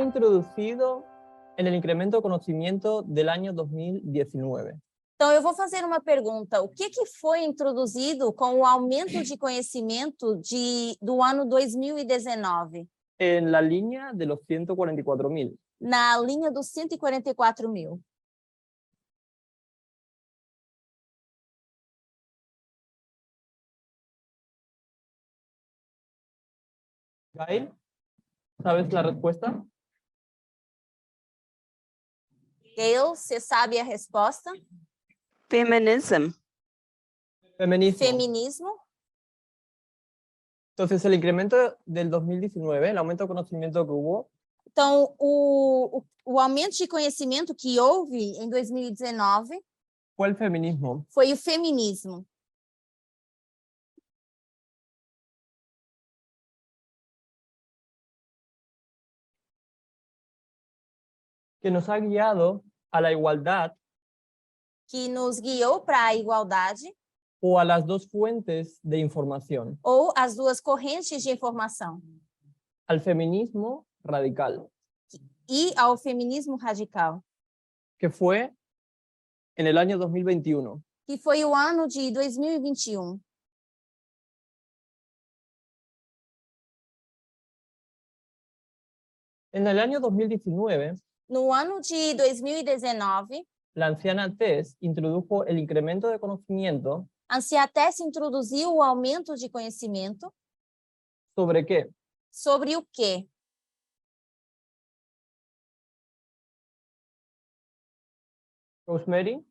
introducido en el incremento de conocimiento del año 2019? Então, eu vou fazer uma pergunta. O que foi introduzido com o aumento de conhecimento do ano 2019? En la línea de los 144.000. Na linha dos 144.000. Gail, ¿sabes la respuesta? Gail, você sabe a resposta? Feminism. Feminismo. Feminismo. Entonces, el incremento del 2019, el aumento de conocimiento que hubo, Então, o aumento de conhecimento que houve em 2019 fue el feminismo. foi o feminismo. Que nos ha guiado a la igualdad Que nos guiou para a igualdade o a las dos fuentes de información, ou as duas correntes de informação al feminismo radical, e ao feminismo radical, que fue en el año 2021. que foi o ano de 2021. En el año 2019, No ano de 2019, la anciana Tess introdujo el incremento de conocimiento a Anciatess introduziu o aumento de conhecimento sobre qué? sobre o quê? Rosemary,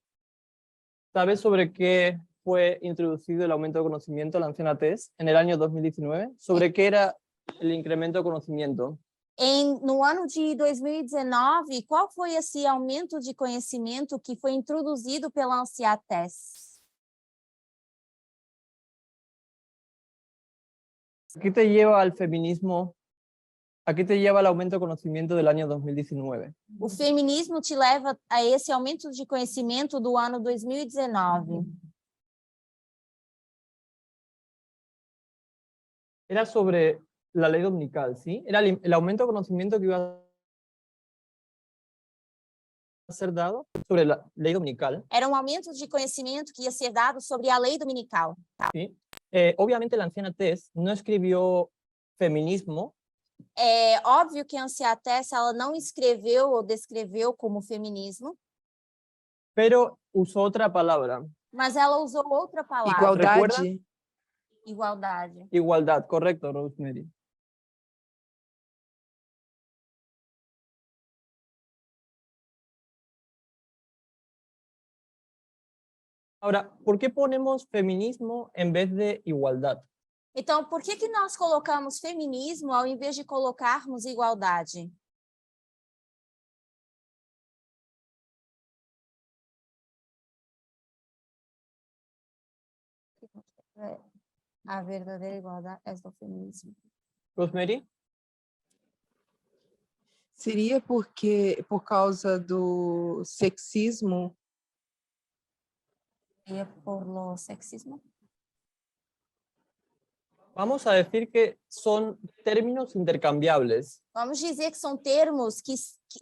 ¿sabes sobre qué fue introducido el aumento de conocimiento, la anciana Tess, en el año 2019? ¿Sobre qué era el incremento de conocimiento? No ano de 2019, qual foi esse aumento de conhecimento que foi introduzido pela Anciatess? ¿Qué te lleva al feminismo? ¿A qué te lleva el aumento de conocimiento del año 2019? O feminismo te leva a esse aumento de conhecimento do ano 2019. Era sobre la ley dominical, ¿sí? Era el aumento de conocimiento que iba a ser dado sobre la ley dominical. Era um aumento de conhecimento que ia ser dado sobre a lei dominical. ¿Sí? Obviamente la anciana Tess no escribió feminismo. É óbvio que a Anciatess ela não escreveu ou descreveu como feminismo, Pero usó otra palabra. mas ela usou outra palavra. Igualdade. Igualdade. Igualdad, correcto, Rosemary. Ahora, ¿por qué ponemos feminismo en vez de igualdad? Então, por que nós colocamos feminismo ao invés de colocarmos igualdade? A verdadeira igualdade é do feminismo. Rosemary? Seria porque, por causa do sexismo, É por lo sexismo? Vamos a decir que son términos intercambiables, Vamos dizer que são termos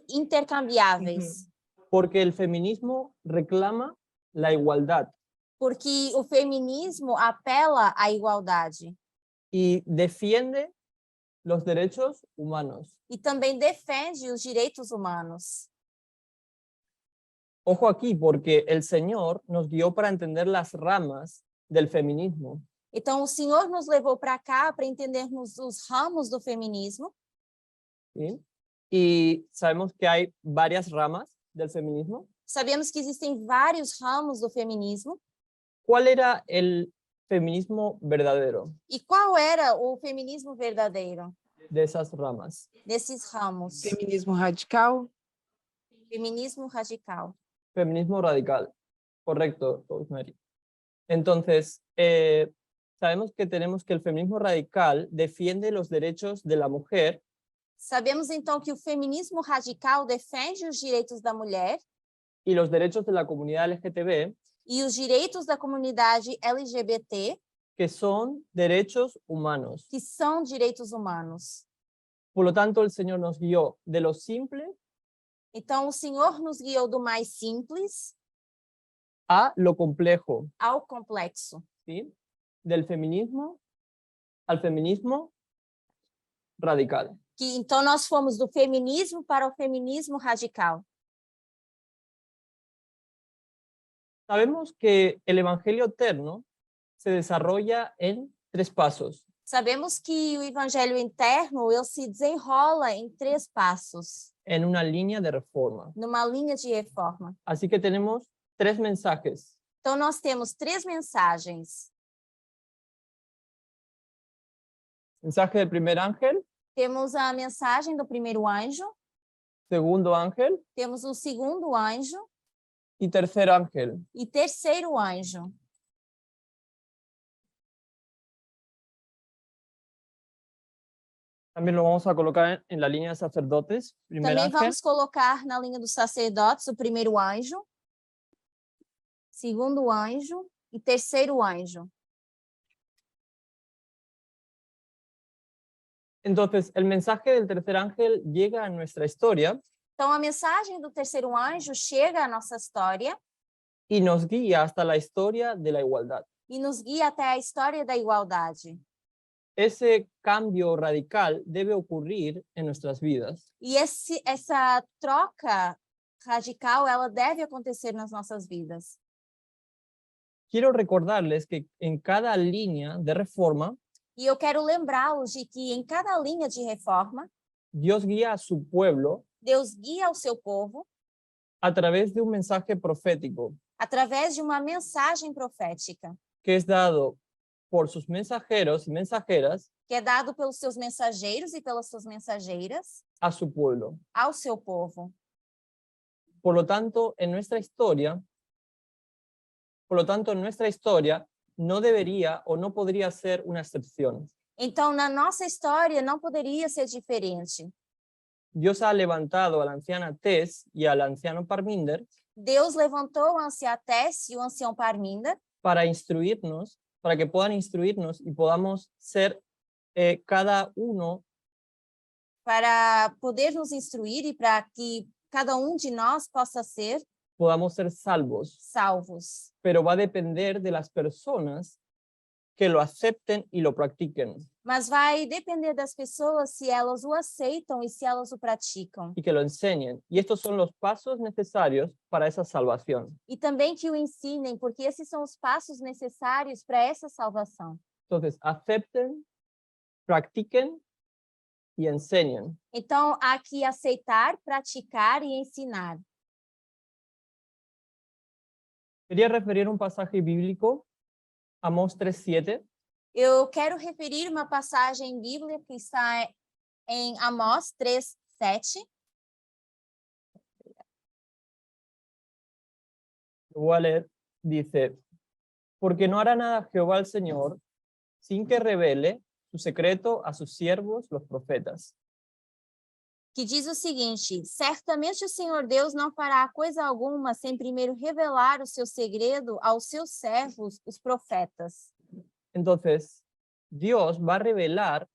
intercambiáveis, porque el feminismo reclama la igualdad porque o feminismo apela à igualdade y defiende los derechos humanos. e também defende os direitos humanos. Ojo aquí, porque el Señor nos guió para entender las ramas del feminismo. Então, o Senhor nos levou para cá para entendermos os ramos do feminismo. ¿Sí? Y sabemos que hay varias ramas del feminismo. Sabemos que existem vários ramos do feminismo. ¿Cuál era el feminismo verdadero E qual era o feminismo verdadeiro de esas ramas? desses ramos? feminismo radical, Feminismo radical. Feminismo radical. Correcto, Rosemary. Entonces, sabemos que tenemos que el feminismo radical defiende los derechos de la mujer. Sabemos, então, que o feminismo radical defende os direitos da mulher Y los derechos de la comunidad LGTB, e os direitos da comunidade LGBT, que son derechos humanos. que são direitos humanos. Por lo tanto, el Señor nos guió de lo simple Então, o Senhor nos guiou do mais simples a lo complejo, ao complexo. ¿sí? Del feminismo al feminismo radical. Então, nós fomos do feminismo para o feminismo radical. Sabemos que el Evangelio eterno se desarrolla en 3 pasos. Sabemos que o evangelho interno, ele se desenrola em 3 passos, En una línea de reforma. numa linha de reforma. Así que tenemos 3 mensajes. Então, nós temos 3 mensagens. Mensaje del primer ángel, Temos a mensagem do primeiro anjo, segundo ángel temos o segundo anjo y tercer ángel. e terceiro anjo. También lo vamos a colocar en la línea de sacerdotes. Primer Também ángel, vamos colocar na linha dos sacerdotes o primeiro anjo, segundo anjo e terceiro anjo. entonces el mensaje del tercer ángel llega a nuestra historia Então, a mensagem do terceiro anjo chega à nossa história y nos guía hasta la historia de la igualdad. e nos guia até a história da igualdade. Ese cambio radical debe ocurrir en nuestras vidas. E essa troca radical, ela deve acontecer nas nossas vidas. Quiero recordarles que en cada línea de reforma, E eu quero lembrá-los de que em cada linha de reforma, Dios guía a su pueblo Deus guia o seu povo a través de un mensaje profético através de uma mensagem profética, que es dado por sus mensajeros y mensajeras que é dado pelos seus mensageiros e pelas suas mensageiras a su pueblo. ao seu povo. Por lo tanto, en nuestra historia no debería o no podría ser una excepción. Então, na nossa história, não poderia ser diferente. Dios ha levantado a la anciana Tess y al anciano Parminder Deus levantou a anciã Tess e o ancião Parminder para instruirnos, para que puedan instruirnos y podamos ser cada uno para poder nos instruir e para que cada de nós possa ser podamos ser salvos, salvos. pero va a depender de las personas que lo acepten y lo practiquen Mas vai depender das pessoas se elas o aceitam e se elas o praticam. y que lo enseñen. Y estos son los pasos necesarios para esa salvación. E também que o ensinem, porque esses são os passos necessários para essa salvação. Entonces, acepten, practiquen y enseñen. Então, há que aceitar, praticar e ensinar. Quería referir un pasaje bíblico, Amós 3:7. Eu quero referir uma passagem bíblica que está em Amós 3:7. Lo voy a leer. Dice, porque no hará nada Jehová el Señor sin que revele su secreto a sus siervos, los profetas. Que diz o seguinte: certamente o Senhor Deus não fará coisa alguma sem primeiro revelar o seu segredo aos seus servos, os profetas. Entonces, Dios va a revelar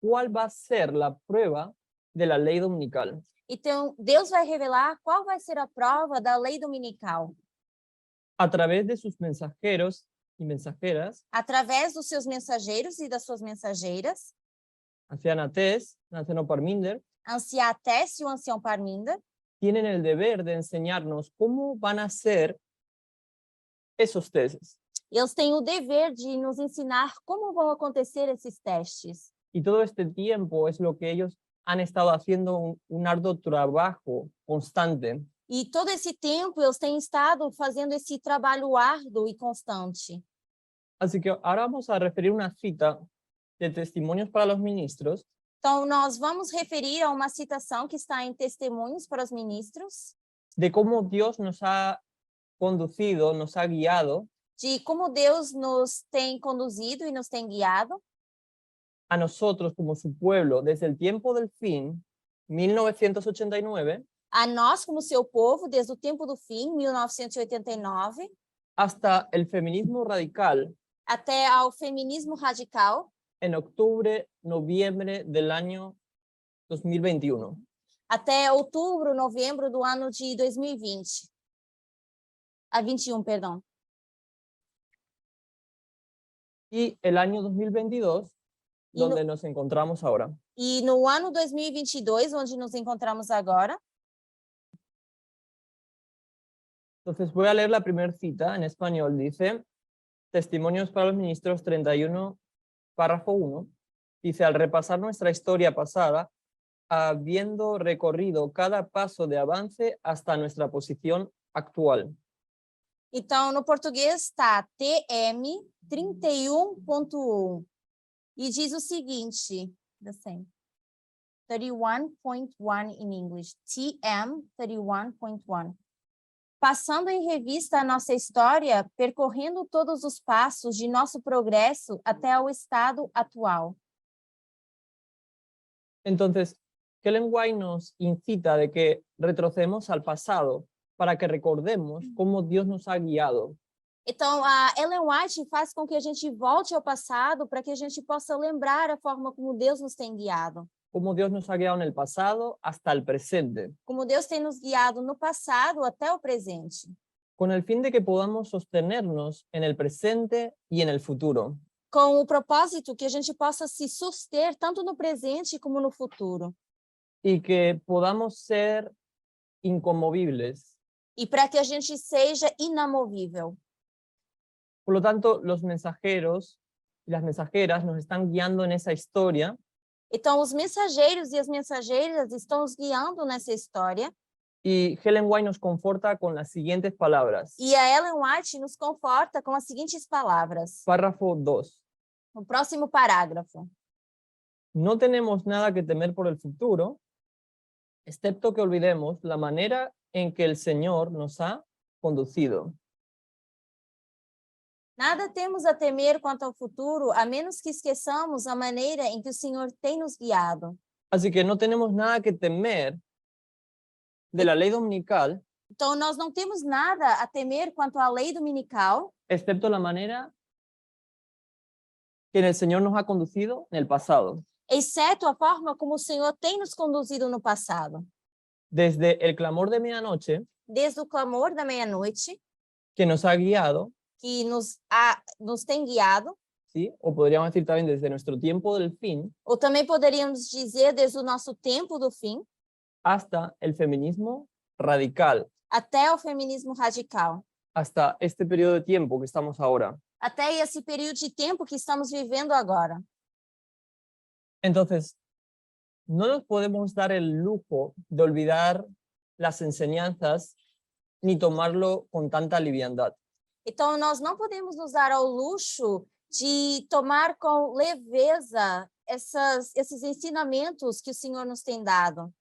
cuál va a ser la prueba de la ley dominical. Então, Deus vai revelar qual vai ser a prova da lei dominical. A través de sus mensajeros y mensajeras, Através dos seus mensageiros e das suas mensageiras, anciana Tess, anciano Parminder, anciã Tess e o ancião Parminder, tienen el deber de enseñarnos cómo van a ser esos testes. eles têm o dever de nos ensinar como vão acontecer esses testes. Y todo este tiempo es lo que ellos han estado haciendo un arduo trabajo constante. E todo esse tempo eles têm estado fazendo esse trabalho árduo e constante. Así que ahora vamos a referir una cita de Testimonios para los Ministros, Então, nós vamos referir a uma citação que está em Testemunhos para os Ministros, de cómo Dios nos ha conducido, nos ha guiado de como Deus nos tem conduzido e nos tem guiado a nosotros como su pueblo desde el tiempo del fin, 1989, a nós como seu povo desde o tempo do fim, 1989, hasta el feminismo radical até ao feminismo radical en octubre, noviembre del año 2021. até outubro, novembro do ano de 2020. 21, perdão. Y el año 2022, Y no- donde nos encontramos ahora. E no ano 2022, onde nos encontramos agora, Entonces voy a leer la primera cita en español. Dice, Testimonios para los Ministros 31, párrafo 1. Dice, al repasar nuestra historia pasada, habiendo recorrido cada paso de avance hasta nuestra posición actual. então no português está TM 31.1 e diz o seguinte, the same, 31.1 in English, TM 31.1. Passando em revista a nossa história, percorrendo todos os passos de nosso progresso até o estado atual. Entonces, Ellen White nos incita de que retrocedemos al pasado para que recordemos cómo Dios nos ha guiado. Então, a Ellen White faz com que a gente volte ao passado para que a gente possa lembrar a forma como Deus nos tem guiado. Cómo Dios nos ha guiado en el pasado hasta el presente, Como Deus tem nos guiado no passado até o presente. con el fin de que podamos sostenernos en el presente y en el futuro. Com o propósito que a gente possa se suster tanto no presente como no futuro. Y que podamos ser inconmovibles. E para que a gente seja inamovível. Por lo tanto, los mensajeros y las mensajeras nos están guiando en esa historia Então, os mensageiros e as mensageiras estão nos guiando nessa história. y Ellen White nos conforta con las siguientes palabras. E a Ellen White nos conforta com as seguintes palavras. Párrafo 2. No próximo parágrafo. No tenemos nada que temer por el futuro, excepto que olvidemos la manera en que el Señor nos ha conducido. Nada temos a temer quanto ao futuro, a menos que esqueçamos a maneira em que o Senhor tem nos guiado. Así que no tenemos nada que temer de la ley dominical, Então, nós não temos nada a temer quanto à lei dominical, excepto la manera que el Señor nos ha conducido en el pasado. exceto a forma como o Senhor tem nos conduzido no passado. Desde el clamor de medianoche, Desde o clamor da meia-noite, que nos ha guiado, que nos tem guiado, ¿sí? O podríamos decir también desde nuestro tiempo del fin, ou também poderíamos dizer desde o nosso tempo do fim, hasta el feminismo radical, até o feminismo radical, hasta este periodo de tiempo que estamos ahora. até esse período de tempo que estamos vivendo agora. Entonces, no nos podemos dar el lujo de olvidar las enseñanzas ni tomarlo con tanta liviandad. Então, nós não podemos nos dar ao luxo de tomar com leveza esses ensinamentos que o Senhor nos tem dado.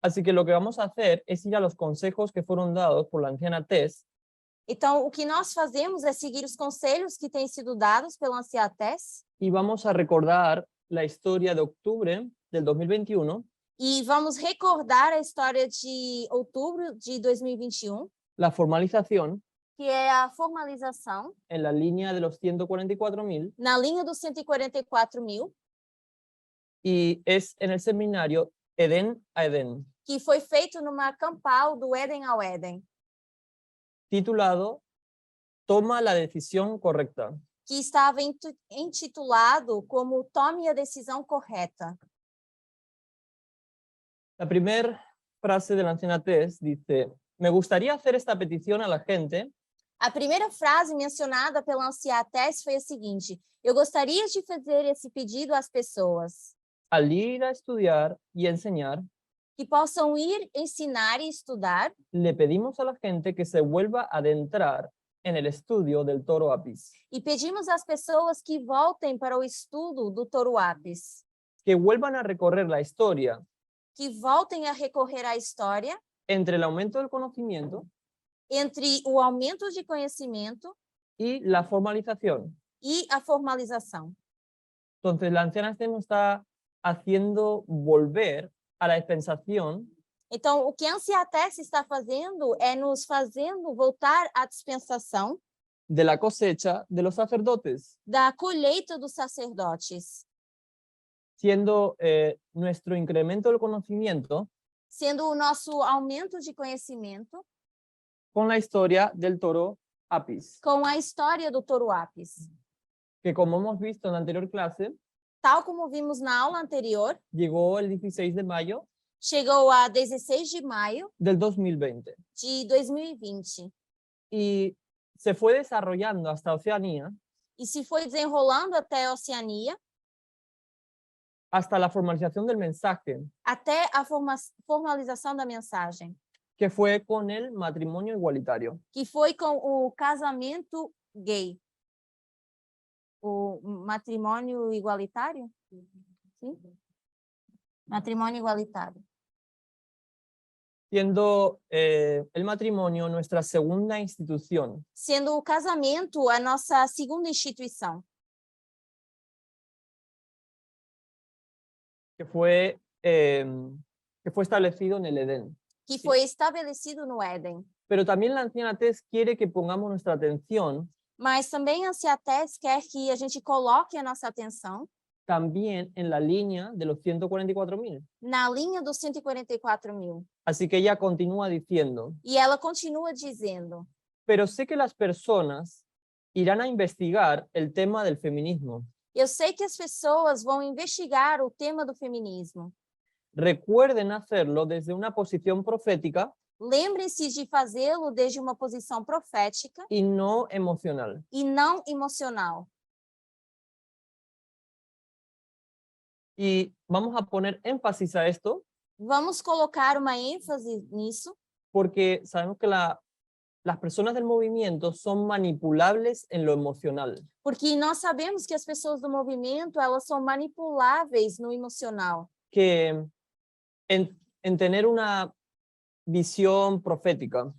Así que lo que vamos a hacer es ir a los consejos que fueron dados por la anciana Tess Então, o que nós fazemos é seguir os conselhos que têm sido dados pela anciã Tess y vamos a recordar la historia de octubre del 2021, e vamos recordar a história de outubro de 2021, la formalización que é a formalização en la línea de los 144.000 na linha dos 144.000, y es en el seminario Edén a Edén, que foi feito numa campal do Éden ao Éden, titulado Toma la decisión correcta. que estava intitulado como Tome a Decisão Correta. La primera frase de la anciana Tess dice, me gustaría hacer esta petición a la gente A primeira frase mencionada pela anciã Tess foi a seguinte: eu gostaria de fazer esse pedido às pessoas al ir a estudiar y enseñar, que possam ir ensinar e estudar, le pedimos a la gente que se vuelva a adentrar en el estudio del Toro Apis, e pedimos às pessoas que voltem para o estudo do Toro Apis, que vuelvan a recorrer la historia que voltem a recorrer à história entre el aumento del conocimiento entre o aumento de conhecimento y la formalización. e a formalização. Entonces, la anciana Tess nos está haciendo volver a la dispensación Então, o que a anciã Tess está fazendo é nos fazendo voltar à dispensação de la cosecha de los sacerdotes. da colheita dos sacerdotes. siendo nuestro incremento del conocimiento sendo o nosso aumento de conhecimento con la historia del toro Apis, com a história do touro Apis. que como hemos visto en la anterior clase, Tal como vimos na aula anterior, llegó el 16 de mayo chegou a 16 de maio del 2020 de 2020 y se fue desarrollando hasta Oceanía, e se foi desenrolando até a Oceania, hasta la formalización del mensaje, até a formalização da mensagem, que fue con el matrimonio igualitario. que foi com o casamento gay. O matrimônio igualitário? Sim? Matrimônio igualitário. Siendo el matrimonio nuestra segunda institución, Sendo o casamento a nossa segunda instituição, que fue establecido en el Edén. que foi estabelecido no Éden. Pero también la anciana Tess quiere que pongamos nuestra atención Mas também a Anciatés quer que a gente coloque a nossa atenção también en la línea de los 144.000. na linha dos 144.000. Así que ella continúa diciendo, E ela continua dizendo: pero sé que las personas irán a investigar el tema del feminismo. eu sei que as pessoas vão investigar o tema do feminismo. Recuerden hacerlo desde una posición profética Lembrem-se de fazê-lo desde uma posição profética y no emocional. e não emocional. Y vamos a poner énfasis a esto Vamos colocar uma ênfase nisso, porque sabemos que las personas del movimiento son manipulables en lo emocional. porque nós sabemos que as pessoas do movimento, elas são manipuláveis no emocional. Que en tener una visión profética,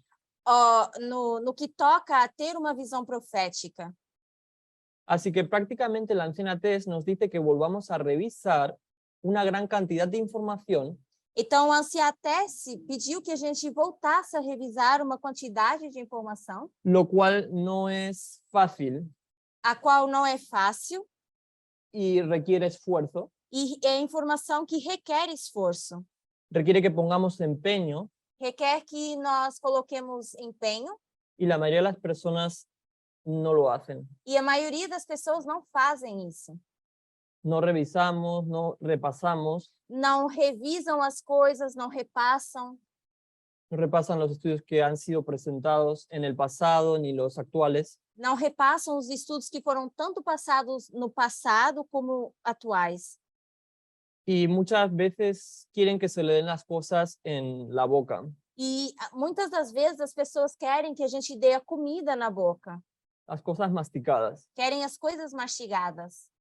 No que toca a ter uma visão profética. así que prácticamente la anciana Tess nos dice que volvamos a revisar una gran cantidad de información Então, a Anciatés pediu que a gente voltasse a revisar uma quantidade de informação, lo cual no es fácil a qual não é fácil y requiere esfuerzo, e é informação que requer esforço. requiere que pongamos empeño Requer que nós coloquemos empenho y la mayoría de las personas no lo hacen. e a maioria das pessoas não fazem isso. No revisamos, no repasamos, Não revisam as coisas, não repassam, no repasan los estudios que han sido presentados en el pasado ni los actuales. não repassam os estudos que foram tanto passados no passado como atuais. Y muchas veces quieren que se le den las cosas en la boca. E muitas das vezes as pessoas querem que a gente dê a comida na boca, Las cosas masticadas, querem as coisas mastigadas.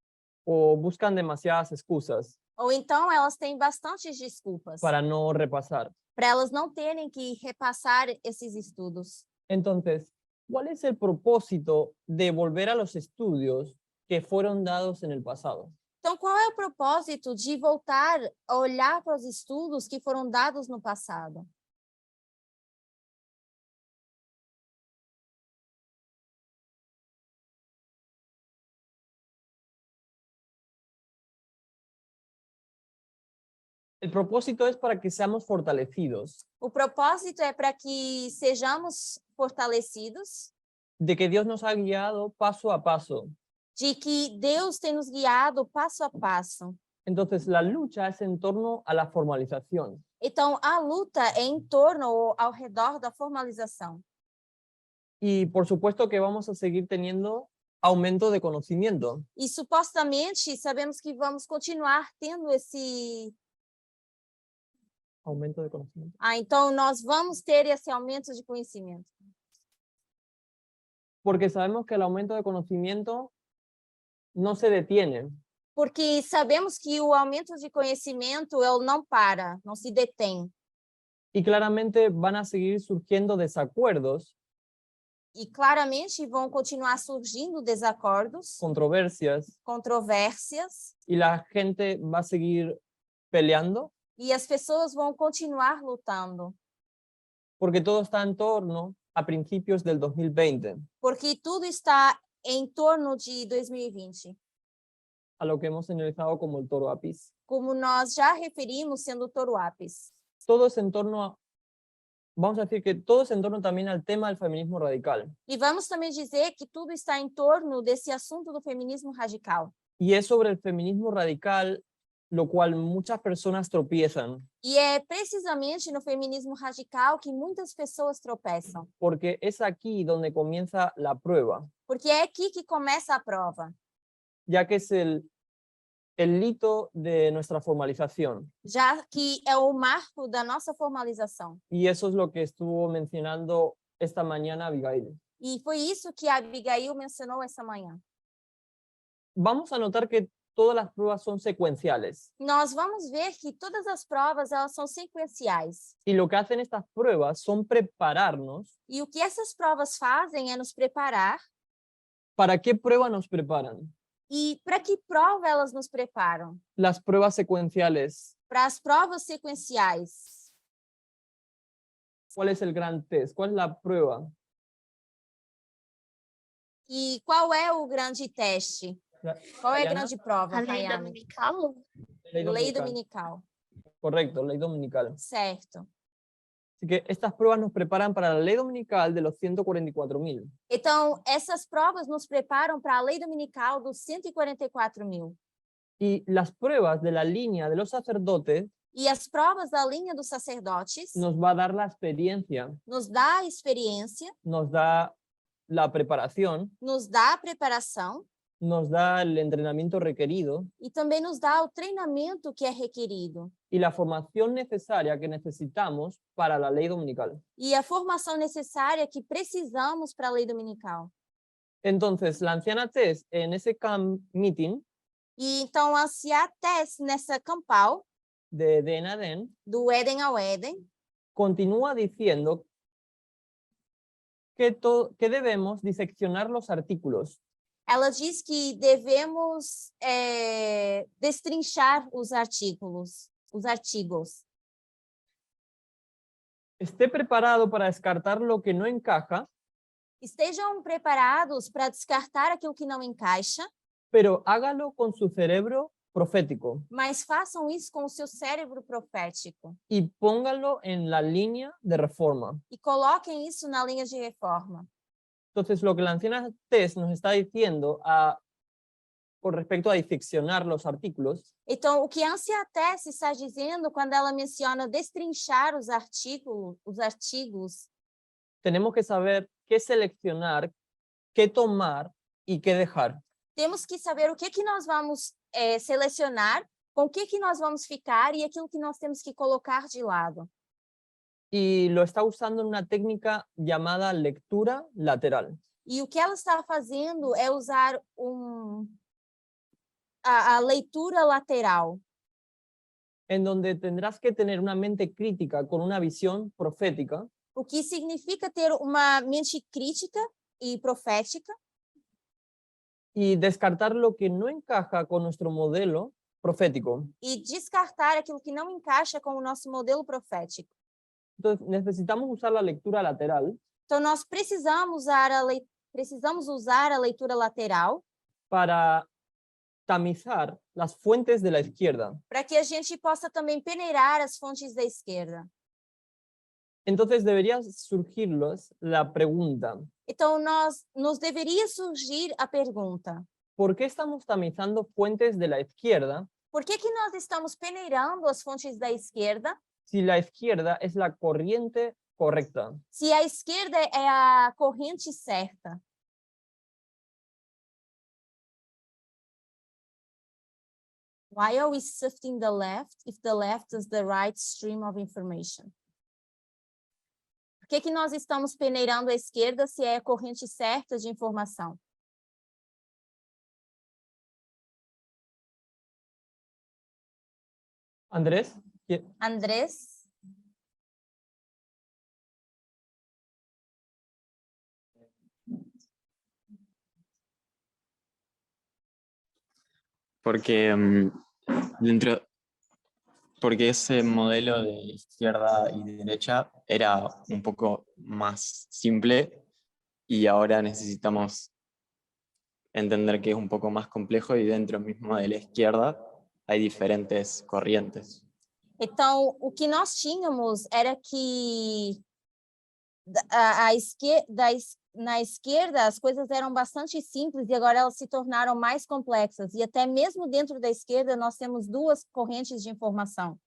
o buscan demasiadas excusas Ou então elas têm bastantes desculpas para no repasar. para elas não terem que repassar esses estudos. Entonces, ¿cuál es el propósito de volver a los estudios que fueron dados en el pasado? Então, qual é o propósito de voltar a olhar para os estudos que foram dados no passado? El propósito es para que seamos fortalecidos, O propósito é para que sejamos fortalecidos, de que Dios nos ha guiado paso a paso. de que Deus tem nos guiado passo a passo. Entonces, la lucha es en torno a la formalización. Então, a luta é em torno ou ao redor da formalização. Y por supuesto que vamos a seguir teniendo aumento de conocimiento. E supostamente sabemos que vamos continuar tendo esse... Aumento de conocimiento. Então nós vamos ter esse aumento de conhecimento. Porque sabemos que el aumento de conocimiento no se detiene. Porque sabemos que o aumento de conhecimento ele não para, não se detém. Y claramente van a seguir surgiendo desacuerdos, E claramente vão continuar surgindo desacordos, controversias, controvérsias, y la gente va a seguir peleando, e as pessoas vão continuar lutando. porque todo está en torno a principios del 2020. Porque tudo está em torno de 2020. a lo que hemos señalizado como el toro Apis. como nós já referimos sendo o touro Apis. Todo es en torno a, vamos a decir que todo es en torno también al tema del feminismo radical. E vamos também dizer que tudo está em torno desse assunto do feminismo radical. Y es sobre el feminismo radical lo cual muchas personas tropiezan, E é precisamente no feminismo radical que muitas pessoas tropeçam, porque es aquí donde comienza la prueba, porque é aqui que começa a prova, ya que es el hito de nuestra formalización. já que é o marco da nossa formalização. Y eso es lo que estuvo mencionando esta mañana Abigail. E foi isso que a Abigail mencionou essa manhã. Vamos a notar que todas las pruebas son secuenciales. Nós vamos ver que todas as provas elas são sequenciais. Y lo que hacen estas pruebas son prepararnos. E o que essas provas fazem é nos preparar. ¿Para qué prueba nos preparan? E para que prova elas nos preparam? Las pruebas secuenciales. Para as provas sequenciais. ¿Cuál es el gran test? ¿Cuál es la prueba? E qual é o grande teste? Qual é a Mariana? grande prova, A lei Fayane? dominical? Lei dominical. Correcto, ley dominical. Certo. Así que estas pruebas nos preparan para la ley dominical de los 144.000. Então, essas provas nos preparam para a lei dominical dos 144.000. Y las pruebas de la línea de los sacerdotes E as provas da linha dos sacerdotes nos va a dar la experiencia, nos dá a experiência, nos da la preparación, nos dá a preparação nos da el entrenamiento requerido e também nos dá o treinamento que é requerido y la formación necesaria que necesitamos para la ley dominical. e a formação necessária que precisamos para a lei dominical. Entonces, la anciana Tess en ese camp meeting E então, a anciã Tess, nessa campal, de Eden a Eden, do Éden ao Éden, continúa diciendo que debemos diseccionar los artículos. ela diz que devemos destrinchar os artigos. Esté preparado para descartar lo que no encaja, Estejam preparados para descartar aquilo que não encaixa, pero hágalo con su cerebro profético mas façam isso com o seu cérebro profético y pónganlo en la línea de reforma. e coloquem isso na linha de reforma. Entonces, lo que la anciana Tess nos está diciendo con respecto a diseccionar los artículos Então, o que a anciã Tess está dizendo quando ela menciona destrinchar os artigos, tenemos que saber qué seleccionar, qué tomar y qué dejar. temos que saber o que nós vamos selecionar, com o que nós vamos ficar e aquilo que nós temos que colocar de lado. Y lo está usando en una técnica llamada lectura lateral. E o que ela está fazendo é usar a leitura lateral, En donde tendrás que tener una mente crítica con una visión profética o que significa ter uma mente crítica e profética y descartar lo que no encaja con nuestro modelo profético. e descartar aquilo que não encaixa com o nosso modelo profético. Entonces, necesitamos usar la lectura lateral Então, nós precisamos usar a leitura lateral para tamizar las fuentes de la izquierda. para que a gente possa também peneirar as fontes da esquerda. Entonces, debería surgirles la pregunta, Então, nos deveria surgir a pergunta: ¿por qué estamos tamizando fuentes de la izquierda por que nós estamos peneirando as fontes da esquerda si la izquierda es la corriente correcta? se a esquerda é a corrente certa? Why are we sifting the left if the left is the right stream of information? Por que nós estamos peneirando a esquerda se é a corrente certa de informação? Andrés, Andrés? Porque porque ese modelo de izquierda y derecha era un poco más simple y ahora necesitamos entender que es un poco más complejo y dentro mismo de la izquierda hay diferentes corrientes. Então, o que nós tínhamos era que na esquerda as coisas eram bastante simples e agora elas se tornaram mais complexas. E até mesmo dentro da esquerda nós temos duas correntes de informação.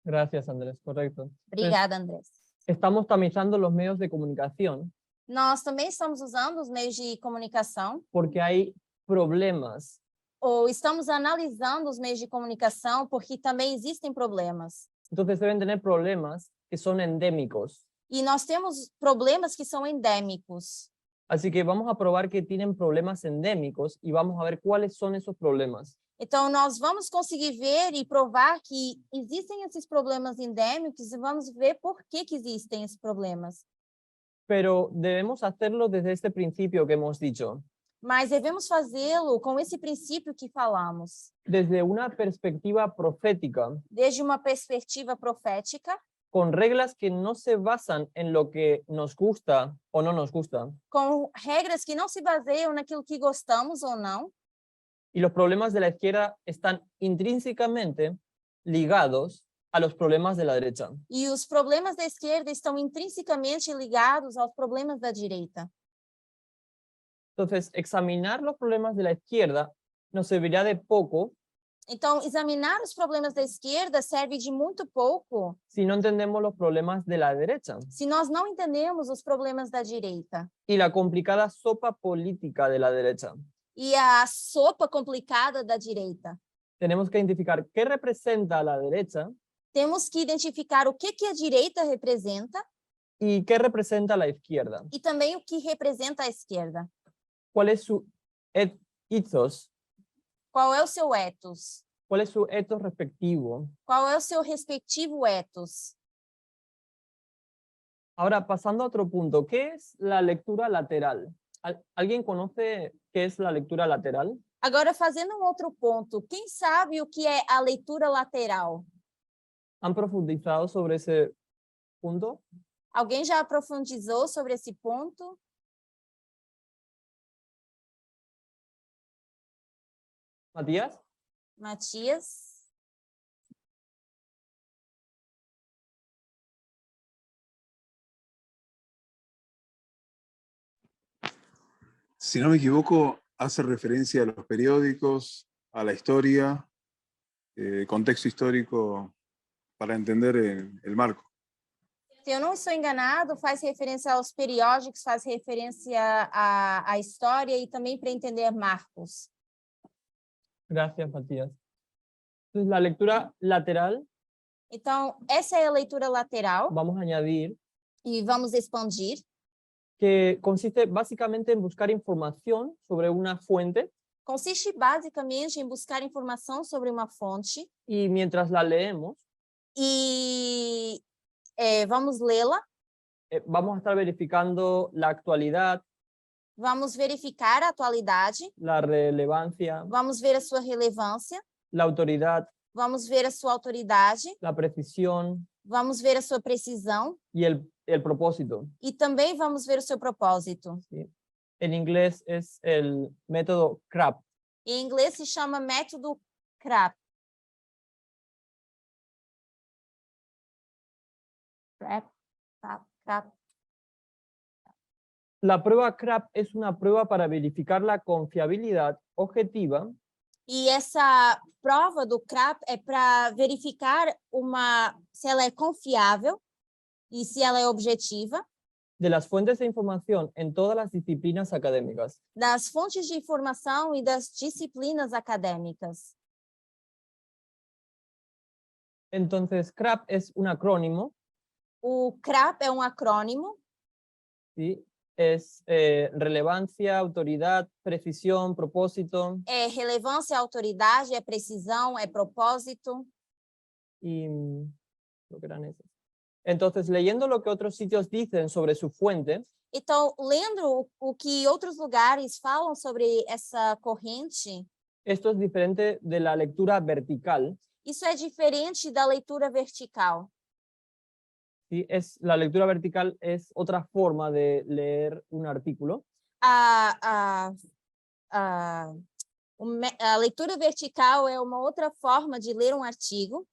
Gracias, Andrés, correcto. Obrigada, Andrés. Estamos tamizando los medios de comunicación Nós também estamos usando os meios de comunicação, porque hay problemas ou estamos analisando os meios de comunicação porque também existem problemas. Entonces deben tener problemas que son endémicos. E nós temos problemas que são endêmicos. Así que vamos a probar que tienen problemas endémicos y vamos a ver cuáles son esos problemas. Então, nós vamos conseguir ver e provar que existem esses problemas endêmicos e vamos ver por que existem esses problemas. Pero debemos hacerlo desde este principio que hemos dicho, Mas devemos fazê-lo com esse princípio que falamos, desde una perspectiva profética, desde uma perspectiva profética, con reglas que no se basan en lo que nos gusta o no nos gusta. com regras que não se baseiam naquilo que gostamos ou não, Y los problemas de la izquierda están intrínsecamente ligados a los problemas de la derecha. e os problemas da esquerda estão intrinsecamente ligados aos problemas da direita. Entonces, examinar los problemas de la izquierda nos servirá de poco Então, examinar os problemas da esquerda serve de muito pouco si no entendemos los problemas de la derecha se nós não entendemos os problemas da direita. y la complicada sopa política de la derecha. E a sopa complicada da direita. Tenemos que identificar qué representa a la derecha Temos que identificar o que a direita representa y qué representa a la izquierda. e também o que representa a esquerda. ¿Cuál es su ethos? Qual é o seu ethos? ¿Cuál es su ethos respectivo? Qual é o seu respectivo ethos? Ahora, pasando a otro punto, ¿qué es la lectura lateral? ¿Alguien conoce qué es la lectura lateral? Agora, fazendo um outro ponto, quem sabe o que é a leitura lateral? ¿Han profundizado sobre ese punto? Alguém já aprofundizou sobre esse ponto? Matías? Matias? Si no me equivoco, hace referencia a los periódicos, a la historia, contexto histórico para entender el marco. Se eu não estou enganado, faz referência aos periódicos, faz referência à história e também para entender marcos. Gracias, Matías. Entonces, la lectura lateral, Então, essa é a leitura lateral vamos a añadir, e vamos expandir, que consiste básicamente en buscar información sobre una fuente consiste basicamente em buscar informação sobre uma fonte y mientras la leemos, e vamos lê-la, vamos a estar verificando la actualidad, vamos verificar a atualidade, la relevancia, vamos ver a sua relevância, la autoridad, vamos ver a sua autoridade, la precisión vamos ver a sua precisão y el propósito. e também vamos ver o seu propósito. ¿Sí? En inglés es el método CRAP. Em inglês se chama método CRAP. CRAP. La prueba CRAP es una prueba para verificar la confiabilidad objetiva E essa prova do CRAP é para verificar se ela é confiável e se ela é objetiva de las fuentes de información en todas las disciplinas académicas. das fontes de informação e das disciplinas acadêmicas. Entonces, CRAP es un acrónimo, O CRAP é um acrônimo, ¿sí? Es relevancia, autoridad, precisión, propósito é relevância, é autoridade, é precisão, é propósito. y lo que eran esos. Entonces, leyendo lo que otros sitios dicen sobre su fuente, Então, lendo o que outros lugares falam sobre essa corrente, esto es diferente de la lectura vertical. isso é diferente da leitura vertical. ¿Sí? La lectura vertical es otra forma de leer un artículo. A a leitura vertical é uma outra forma de ler um artigo,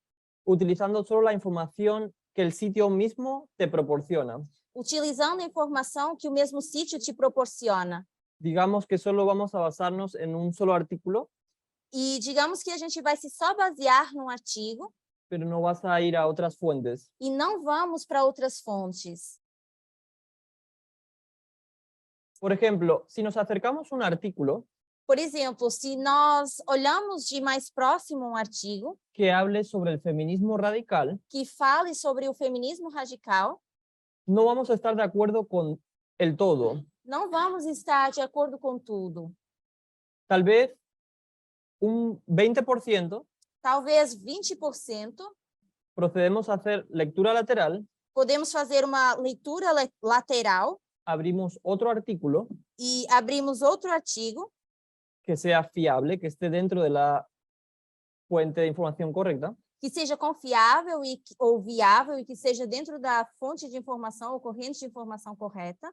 utilizando solo la información que el sitio mismo te proporciona. utilizando a informação que o mesmo sítio te proporciona. Digamos que solo vamos a basarnos en un solo artículo, E digamos que a gente vai se só basear num artigo pero no vas a ir a otras fuentes. e não vamos para outras fontes. Por ejemplo, si nos acercamos a un artículo Por exemplo, se nós olhamos de mais próximo um artigo que hable sobre el feminismo radical, que fale sobre o feminismo radical, no vamos a estar de acuerdo con el todo. não vamos estar de acordo com tudo. Tal vez un 20% Talvez 20% procedemos a hacer lectura lateral, podemos fazer uma leitura lateral abrimos otro artículo e abrimos outro artigo que sea fiable, que esté dentro de la fuente de información correcta, que seja confiável ou viável e que seja dentro da fonte de informação ou corrente de informação correta,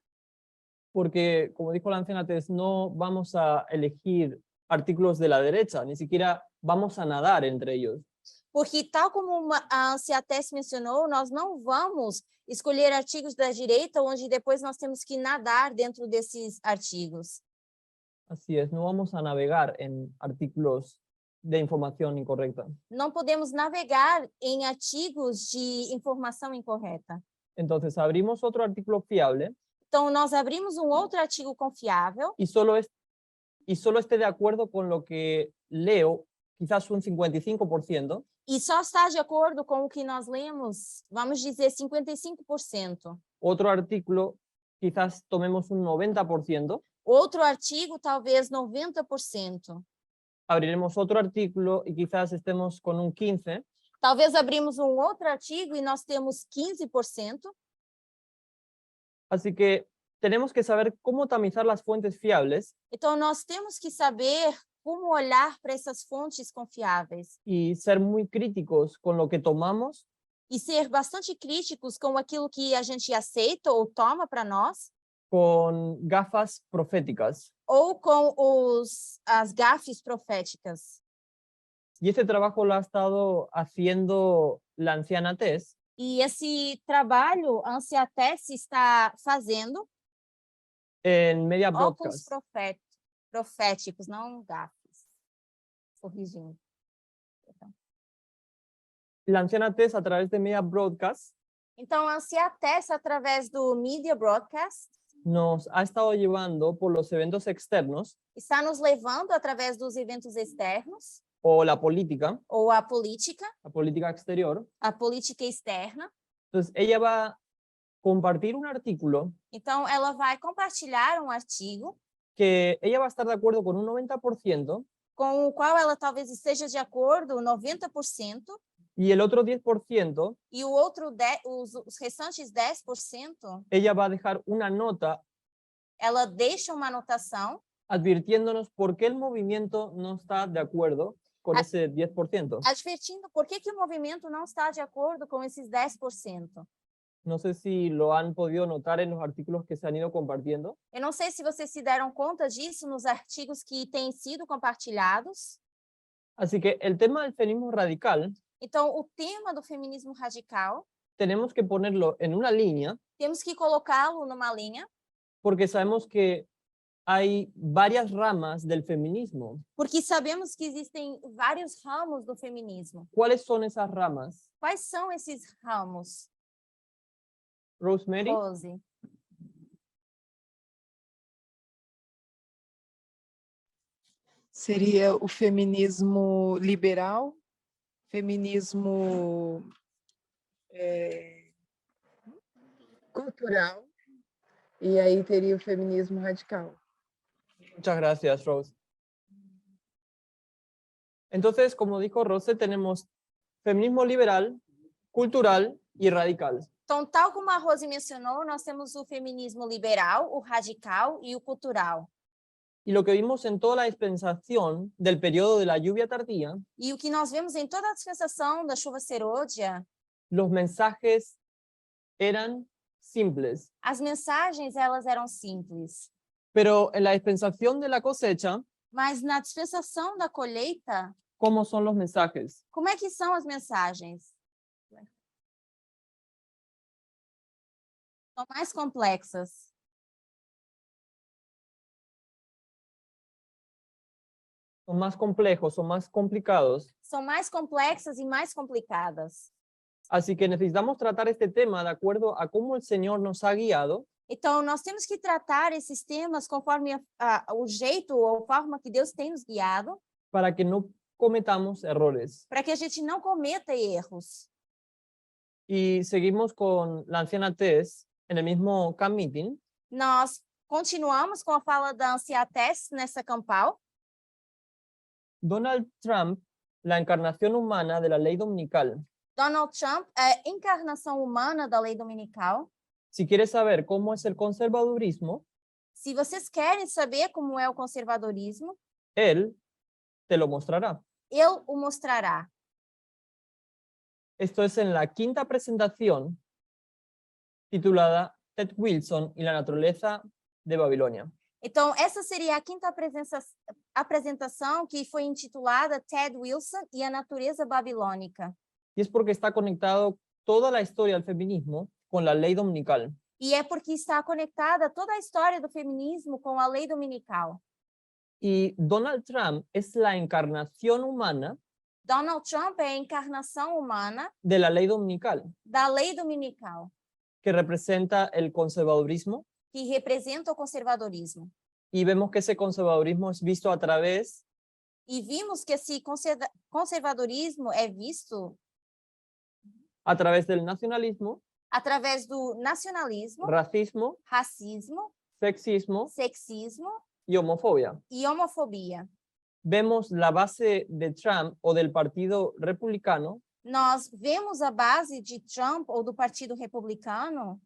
porque, como dijo la anciana Tess, no vamos a elegir artículos de la derecha, ni siquiera vamos a nadar entre ellos. porque tal como a Ancia Tess mencionou, nós não vamos escolher artigos da direita onde depois nós temos que nadar dentro desses artigos. Así es, no vamos a navegar en artículos de información incorrecta. Não podemos navegar em artigos de informação incorreta. Entonces abrimos otro artículo fiable Então, nós abrimos um outro artigo confiável y solo esté de acuerdo con lo que leo, quizás un 55%, e só está de acordo com o que nós lemos, vamos dizer 55%. otro artículo quizás tomemos un 90%, Outro artigo, talvez 90%. abriremos otro artículo y quizás estemos con un 15%, Talvez abrimos um outro artigo e nós temos 15%. así que tenemos que saber cómo tamizar las fuentes fiables Então, nós temos que saber como olhar para essas fontes confiáveis y ser muy críticos con lo que tomamos e ser bastante críticos com aquilo que a gente aceita ou toma para nós, con gafas proféticas. ou com as gafes proféticas. Y este trabajo lo ha estado haciendo la anciana Tess E esse trabalho a Ancia Tess está fazendo en Media óculos Broadcast. proféticos, não gafes. Corrigindo. La anciana Tess, a través de Media Broadcast, Então, a Ancia Tess, através do Media Broadcast, nos ha estado llevando por los eventos externos está nos levando através dos eventos externos, o la política ou a política exterior. externa. Entonces, ella va a compartir un artículo Então, ela vai compartilhar um artigo que ella va a estar de acuerdo con un 90% com o qual ela talvez esteja de acordo 90%, y el otro 10%, e o outro, os restantes 10%, ella va a dejar una nota ela deixa uma anotação advirtiéndonos por qué el movimiento no está de acuerdo con ese 10%. advertindo por que o movimento não está de acordo com esses 10%. No sé si lo han podido notar en los artículos que se han ido compartiendo. Eu não sei se vocês se deram conta disso nos artigos que têm sido compartilhados. Así que el tema del feminismo radical Então, o tema do feminismo radical, tenemos que ponerlo en una línea temos que colocá-lo numa linha, porque sabemos que hay varias ramas del feminismo. porque sabemos que existem vários ramos do feminismo. ¿Cuáles son esas ramas? Quais são esses ramos, Rosemary. Rose? Seria o feminismo liberal, feminismo cultural, e aí teria o feminismo radical. Muchas gracias, Rose. Entonces, como dijo Rose, tenemos feminismo liberal, cultural y radical. Então, tal como a Rose mencionou, nós temos o feminismo liberal, o radical e o cultural. Y lo que vimos en toda la dispensación del periodo de la lluvia tardía, E o que nós vemos em toda a dispensação da chuva serôdia, los mensajes eran simples. as mensagens elas eram simples. Pero en la dispensación de la cosecha, Mas na dispensação da colheita, ¿cómo son los mensajes? como é que são as mensagens? São mais complexas. Son más complejos, son más complicados. São mais complexas e mais complicadas. Así que necesitamos tratar este tema de acuerdo a cómo el Señor nos ha guiado Então, nós temos que tratar esses temas conforme o jeito ou a forma que Deus tem nos guiado, para que no cometamos errores. para que a gente não cometa erros. Y seguimos con la anciana Tess en el mismo camp meeting. Nós continuamos com a fala da anciã Tess nessa campal. Donald Trump, la encarnación humana de la ley dominical. Donald Trump é a encarnação humana da lei dominical. Si quieres saber cómo es el conservadurismo, Se vocês querem saber como é o conservadorismo, él te lo mostrará. ele o mostrará. Esto es en la quinta presentación titulada Ted Wilson y la naturaleza de Babilonia. Então, essa seria a quinta apresentação que foi intitulada Ted Wilson e a natureza babilônica. Y es porque está conectado toda la historia del feminismo con la ley dominical. E é porque está conectada toda a história do feminismo com a lei dominical. Y Donald Trump es la encarnación humana Donald Trump é a encarnação humana de la ley dominical, da lei dominical, que representa el conservadurismo. que representa o conservadorismo. Y vemos que ese conservadurismo es visto a través E vimos que esse conservadorismo é visto del nacionalismo, através do nacionalismo, racismo, racismo, sexismo sexismo y homofobia. e homofobia. Vemos la base de Trump o del Partido Republicano, Nós vemos a base de Trump ou do Partido Republicano,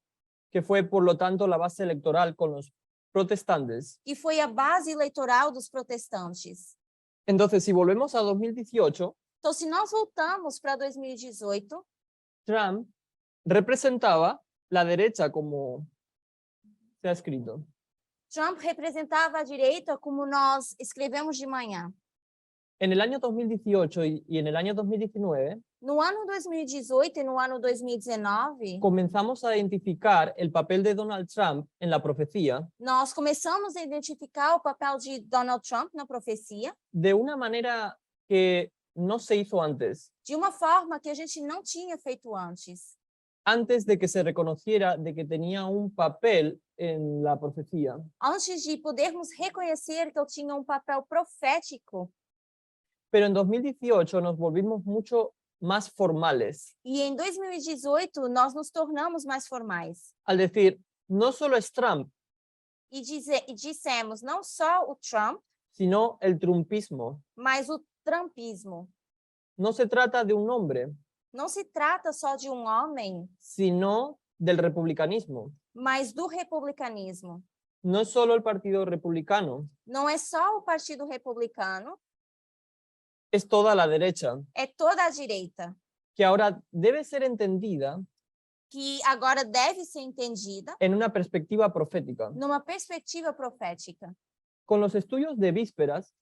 que fue por lo tanto la base electoral con los protestantes. que foi a base eleitoral dos protestantes. Entonces, si volvemos a 2018, Então, se nós voltamos para 2018, Trump representaba la derecha, como se ha escrito. Trump representava a direita como nós escrevemos de manhã. En el año 2018 y en el año 2019, No ano 2018 e no ano 2019, comenzamos a identificar el papel de Donald Trump en la profecía nós começamos a identificar o papel de Donald Trump na profecia de una manera que no se hizo antes, de uma forma que a gente não tinha feito antes, antes de que se reconociera de que tenía un papel en la profecía. antes de podermos reconhecer que eu tinha um papel profético. Pero en 2018 nos volvimos mucho más formales, E em 2018, nós nos tornamos mais formais. al decir, no solo es Trump, E dissemos não só o Trump, sino el trumpismo. mas o trumpismo. No se trata de un hombre, Não se trata só de um homem, sino del republicanismo. mas do republicanismo. No es solo el Partido Republicano, Não é só o Partido Republicano, es toda la derecha, é toda a direita, que ahora debe ser entendida que agora deve ser entendida en una perspectiva profética. numa perspectiva profética. Con los estudios de vísperas,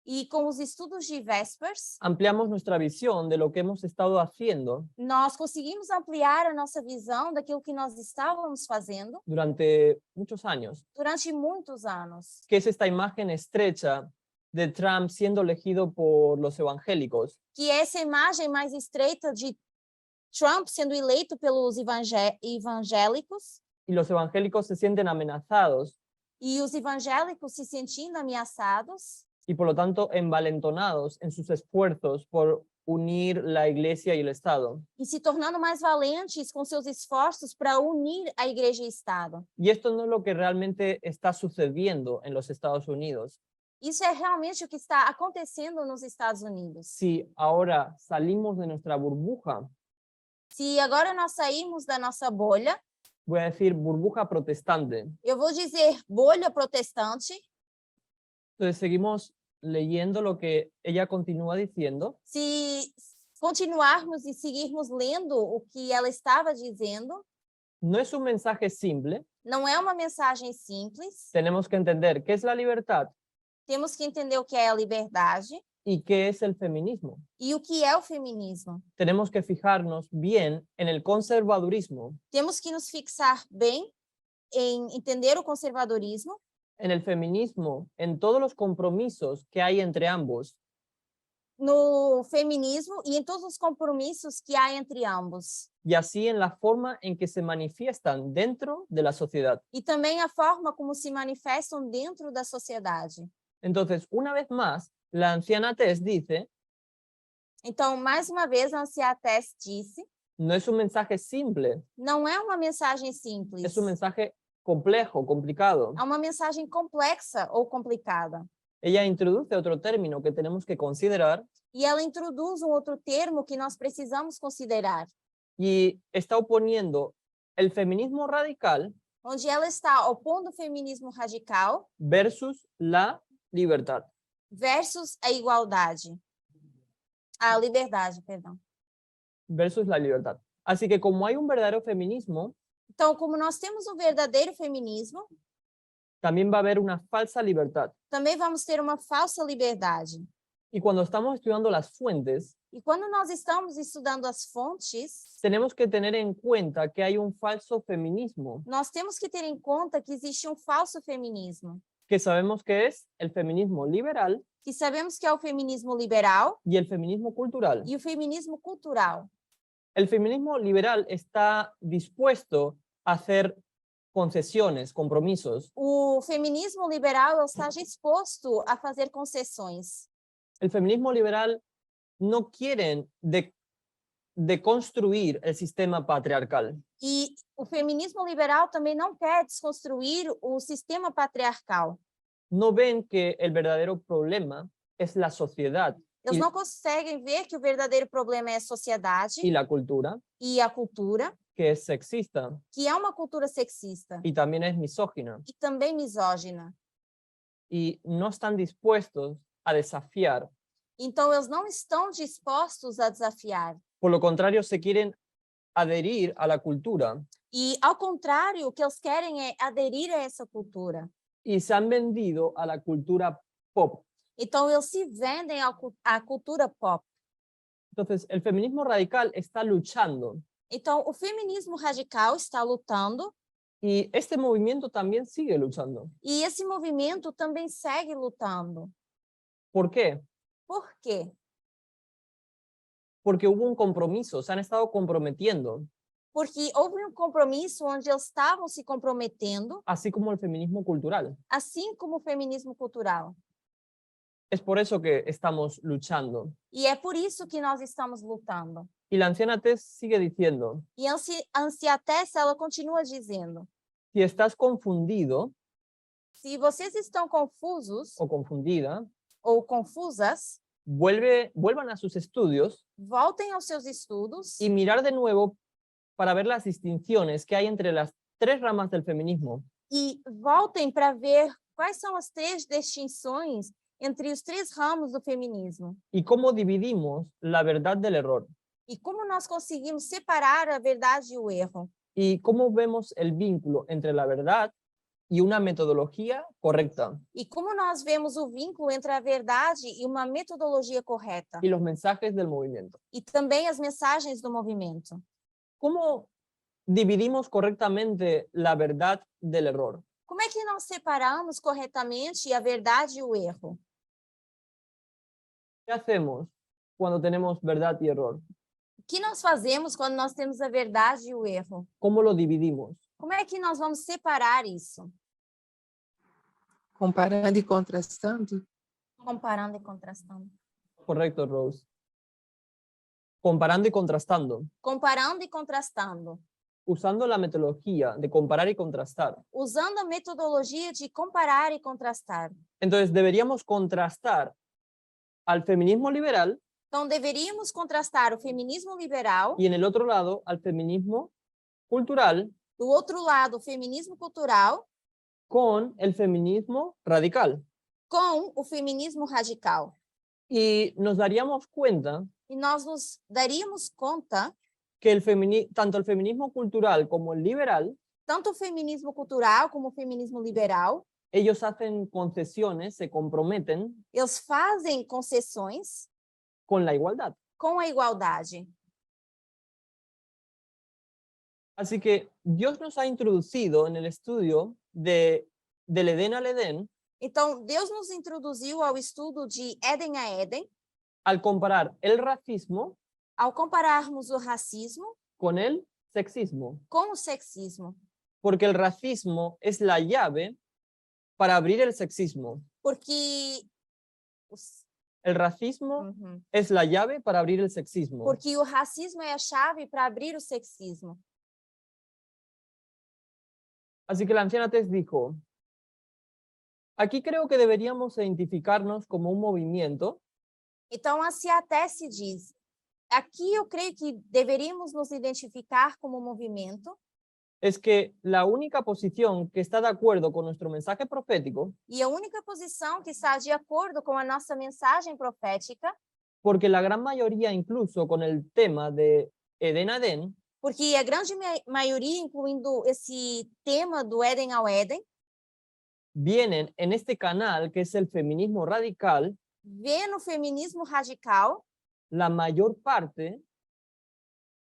E com os estudos de Vespers, ampliamos nuestra visión de lo que hemos estado haciendo nós conseguimos ampliar a nossa visão daquilo que nós estávamos fazendo durante muchos años, durante muitos anos, que es esta imagen estrecha de Trump siendo elegido por los evangélicos, que é essa imagem mais estreita de Trump sendo eleito pelos evangélicos y los evangélicos se sienten amenazados e os evangélicos se sentindo ameaçados y por lo tanto envalentonados en sus esfuerzos por unir la iglesia y el Estado. e se tornando mais valentes com seus esforços para unir a igreja e o Estado. Y esto no es lo que realmente está sucediendo en los Estados Unidos. Isso é realmente o que está acontecendo nos Estados Unidos. Si ahora salimos de nuestra burbuja, Se agora nós sairmos da nossa bolha, voy a decir burbuja protestante, eu vou dizer bolha protestante, entonces seguimos leyendo lo que ella continúa diciendo. se continuarmos e seguirmos lendo o que ela estava dizendo, No es un mensaje simple, não é uma mensagem simples. tenemos que entender qué es la libertad, Temos que entender o que é a liberdade y qué es el feminismo. e o que é o feminismo. Tenemos que fijarnos bien en el conservadurismo, Temos que nos fixar bem em entender o conservadorismo, en el feminismo, en todos los compromisos que hay entre ambos, no feminismo e em todos os compromissos que há entre ambos. y así en la forma en que se manifiestan dentro de la sociedad. E também a forma como se manifestam dentro da sociedade. Entonces, una vez más, la anciana Tess dice, Então, mais uma vez, a anciã Tess disse, no es un mensaje simple, não é uma mensagem simples. es un mensaje complejo, complicado. É uma mensagem complexa ou complicada. Ella introduce otro término que tenemos que considerar E ela introduz um outro termo que nós precisamos considerar, y está oponiendo el feminismo radical onde ela está opondo o feminismo radical versus la libertad. versus a igualdade. A liberdade, perdão. Versus la libertad. Así que como hay un verdadero feminismo, Então, como nós temos um verdadeiro feminismo, también va a haber una falsa libertad. também vamos ter uma falsa liberdade. Y cuando estamos estudiando las fuentes, E quando nós estamos estudando as fontes, tenemos que tener en cuenta que hay un falso feminismo, nós temos que ter em conta que existe um falso feminismo, que sabemos que es el feminismo liberal que sabemos que é o feminismo liberal y el feminismo cultural. e o feminismo cultural. El feminismo liberal está dispuesto a hacer concesiones, compromisos. O feminismo liberal está disposto a fazer concessões. El feminismo liberal no quieren deconstruir el sistema patriarcal. E o feminismo liberal também não quer desconstruir o sistema patriarcal. No ven que el verdadero problema es la sociedad Eles E- não conseguem ver que o verdadeiro problema é a sociedade y la cultura, e a cultura, que es sexista que é uma cultura sexista y también es misógina. e também misógina. Y no están dispuestos a desafiar. Então, eles não estão dispostos a desafiar. Por lo contrario, se quieren adherir a la cultura E, ao contrário, o que eles querem é aderir a essa cultura. y se han vendido a la cultura pop. Então, eles se vendem à cultura pop. Entonces, el feminismo radical está luchando Então, o feminismo radical está lutando y este movimiento también sigue luchando. e esse movimento também segue lutando. ¿Por qué? Por quê? Porque hubo un compromiso, se han estado comprometiendo, Porque houve um compromisso onde eles estavam se comprometendo, así como el feminismo cultural. assim como o feminismo cultural. Es por eso que estamos luchando. E é por isso que nós estamos lutando. Y la anciana Tess sigue diciendo, E a anciã Tess, ela continua dizendo, si estás confundido se vocês estão confusos o confundida, ou confusas, vuelvan a sus estudios voltem aos seus estudos y mirar de nuevo para ver las distinciones que hay entre las tres ramas del feminismo. e voltem para ver quais são as três distinções entre os três ramos do feminismo. Y cómo dividimos la verdad del error. E como nós conseguimos separar a verdade e o erro. Y cómo vemos el vínculo entre la verdad y una metodología correcta. E como nós vemos o vínculo entre a verdade e uma metodologia correta. Y los mensajes del movimiento. E também as mensagens do movimento. ¿Cómo dividimos correctamente la verdad del error? Como é que nós separamos corretamente a verdade e o erro? ¿Qué hacemos cuando tenemos verdad y error? O que nós fazemos quando nós temos a verdade e o erro? ¿Cómo lo dividimos? Como é que nós vamos separar isso? Comparando e contrastando. Comparando e contrastando. Correcto, Rose. Comparando y contrastando. Comparando e contrastando. Usando la metodología de comparar y contrastar. Usando a metodologia de comparar e contrastar. Entonces, deberíamos contrastar al feminismo liberal Então, deveríamos contrastar o feminismo liberal, y en el otro lado al feminismo cultural do outro lado, o feminismo cultural, con el feminismo radical. com o feminismo radical. Y nos daríamos cuenta E nós nos daríamos conta, que tanto el feminismo cultural como el liberal tanto o feminismo cultural como o feminismo liberal ellos hacen concesiones, se comprometen eles fazem concessões con la igualdad. com a igualdade. Así que Dios nos ha introducido en el estudio del Edén al Edén Então, Deus nos introduziu ao estudo de Éden a Éden, al comparar el racismo ao compararmos o racismo con el sexismo, com o sexismo. porque el racismo es la llave para abrir el sexismo. Porque El racismo Uhum. es la llave para abrir el sexismo. Porque o racismo é a chave para abrir o sexismo. Así que la anciana Tess dijo, aquí creo que deberíamos identificarnos como un movimiento Então, a Ciatesse diz, aqui eu creio que deveríamos nos identificar como movimento, es que la única posición que está de acuerdo con nuestro mensaje profético, e a única posição que está de acordo com a nossa mensagem profética, porque la gran mayoría incluso con el tema de Edén a Edén, porque a grande maioria, incluindo esse tema do Éden ao Éden, vienen en este canal que es el feminismo radical, vê no feminismo radical, la mayor parte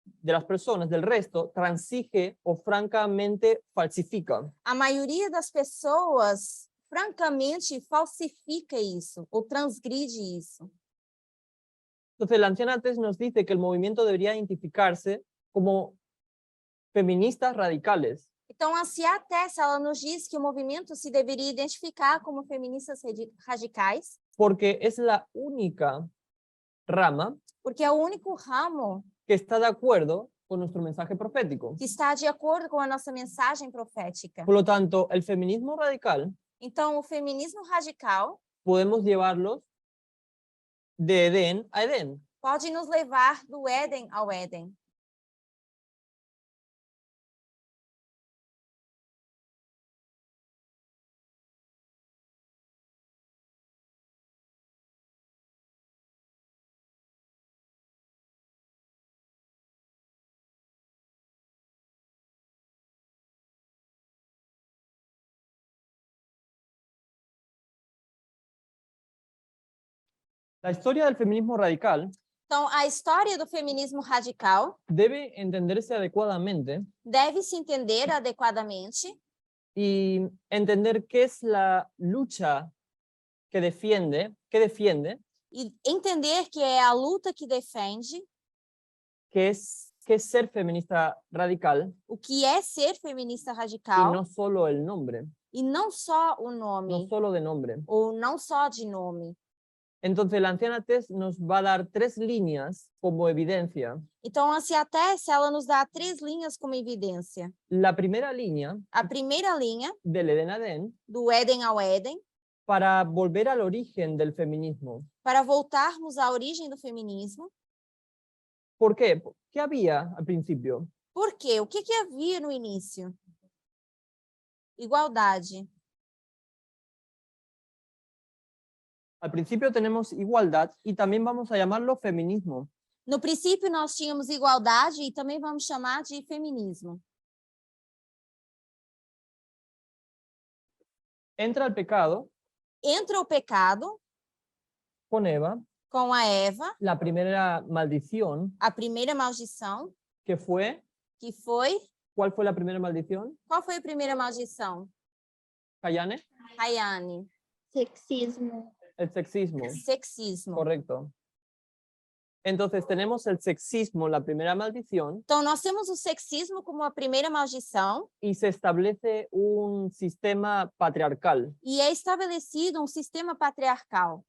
de las personas, del resto, transige o francamente falsifica. a maioria das pessoas, francamente, falsifica isso, ou transgride isso. Entonces, la anciana Tess nos dice que el movimiento debería identificarse como feministas radicales, Então, a Ciatesse, ela nos diz que o movimento se deveria identificar como feministas radicais, porque es la única rama porque é o único ramo que está de acuerdo con nuestro mensaje profético. que está de acordo com a nossa mensagem profética. Por lo tanto, el feminismo radical Então, o feminismo radical podemos llevarlos de Edén a Edén. pode nos levar do Éden ao Éden. La historia del feminismo radical Então, a história do feminismo radical debe entenderse adecuadamente deve se entender adequadamente y entender qué es la lucha que defiende e entender que é a luta que defende qué es ser feminista radical o que é ser feminista y radical no solo el nombre, e não só o no nome, solo de nombre. ou não só de nome. Entonces, la anciana Tess nos va a dar 3 líneas como evidencia. Então, a Ciatesse, ela nos dá 3 linhas como evidência. La primera línea A primeira linha, del Edén a Edén do Éden ao Éden, para volver al origen del feminismo. para voltarmos à origem do feminismo. ¿Por qué? ¿Qué había al principio? Por quê? O que havia no início? Igualdade. Al principio tenemos igualdad y también vamos a llamarlo feminismo. No princípio, nós tínhamos igualdade e também vamos chamar de feminismo. Entra el pecado Entra o pecado con Eva, com a Eva, la primera maldición a primeira maldição, que fue, que foi... ¿cuál fue la primera maldición? Qual foi a primeira maldição? Cayane, Rayane. Sexismo. el sexismo, Sexismo. correcto. Entonces tenemos el sexismo, la primera maldición, Então, nós temos o sexismo como a primeira maldição y se establece un sistema patriarcal. e é estabelecido um sistema patriarcal.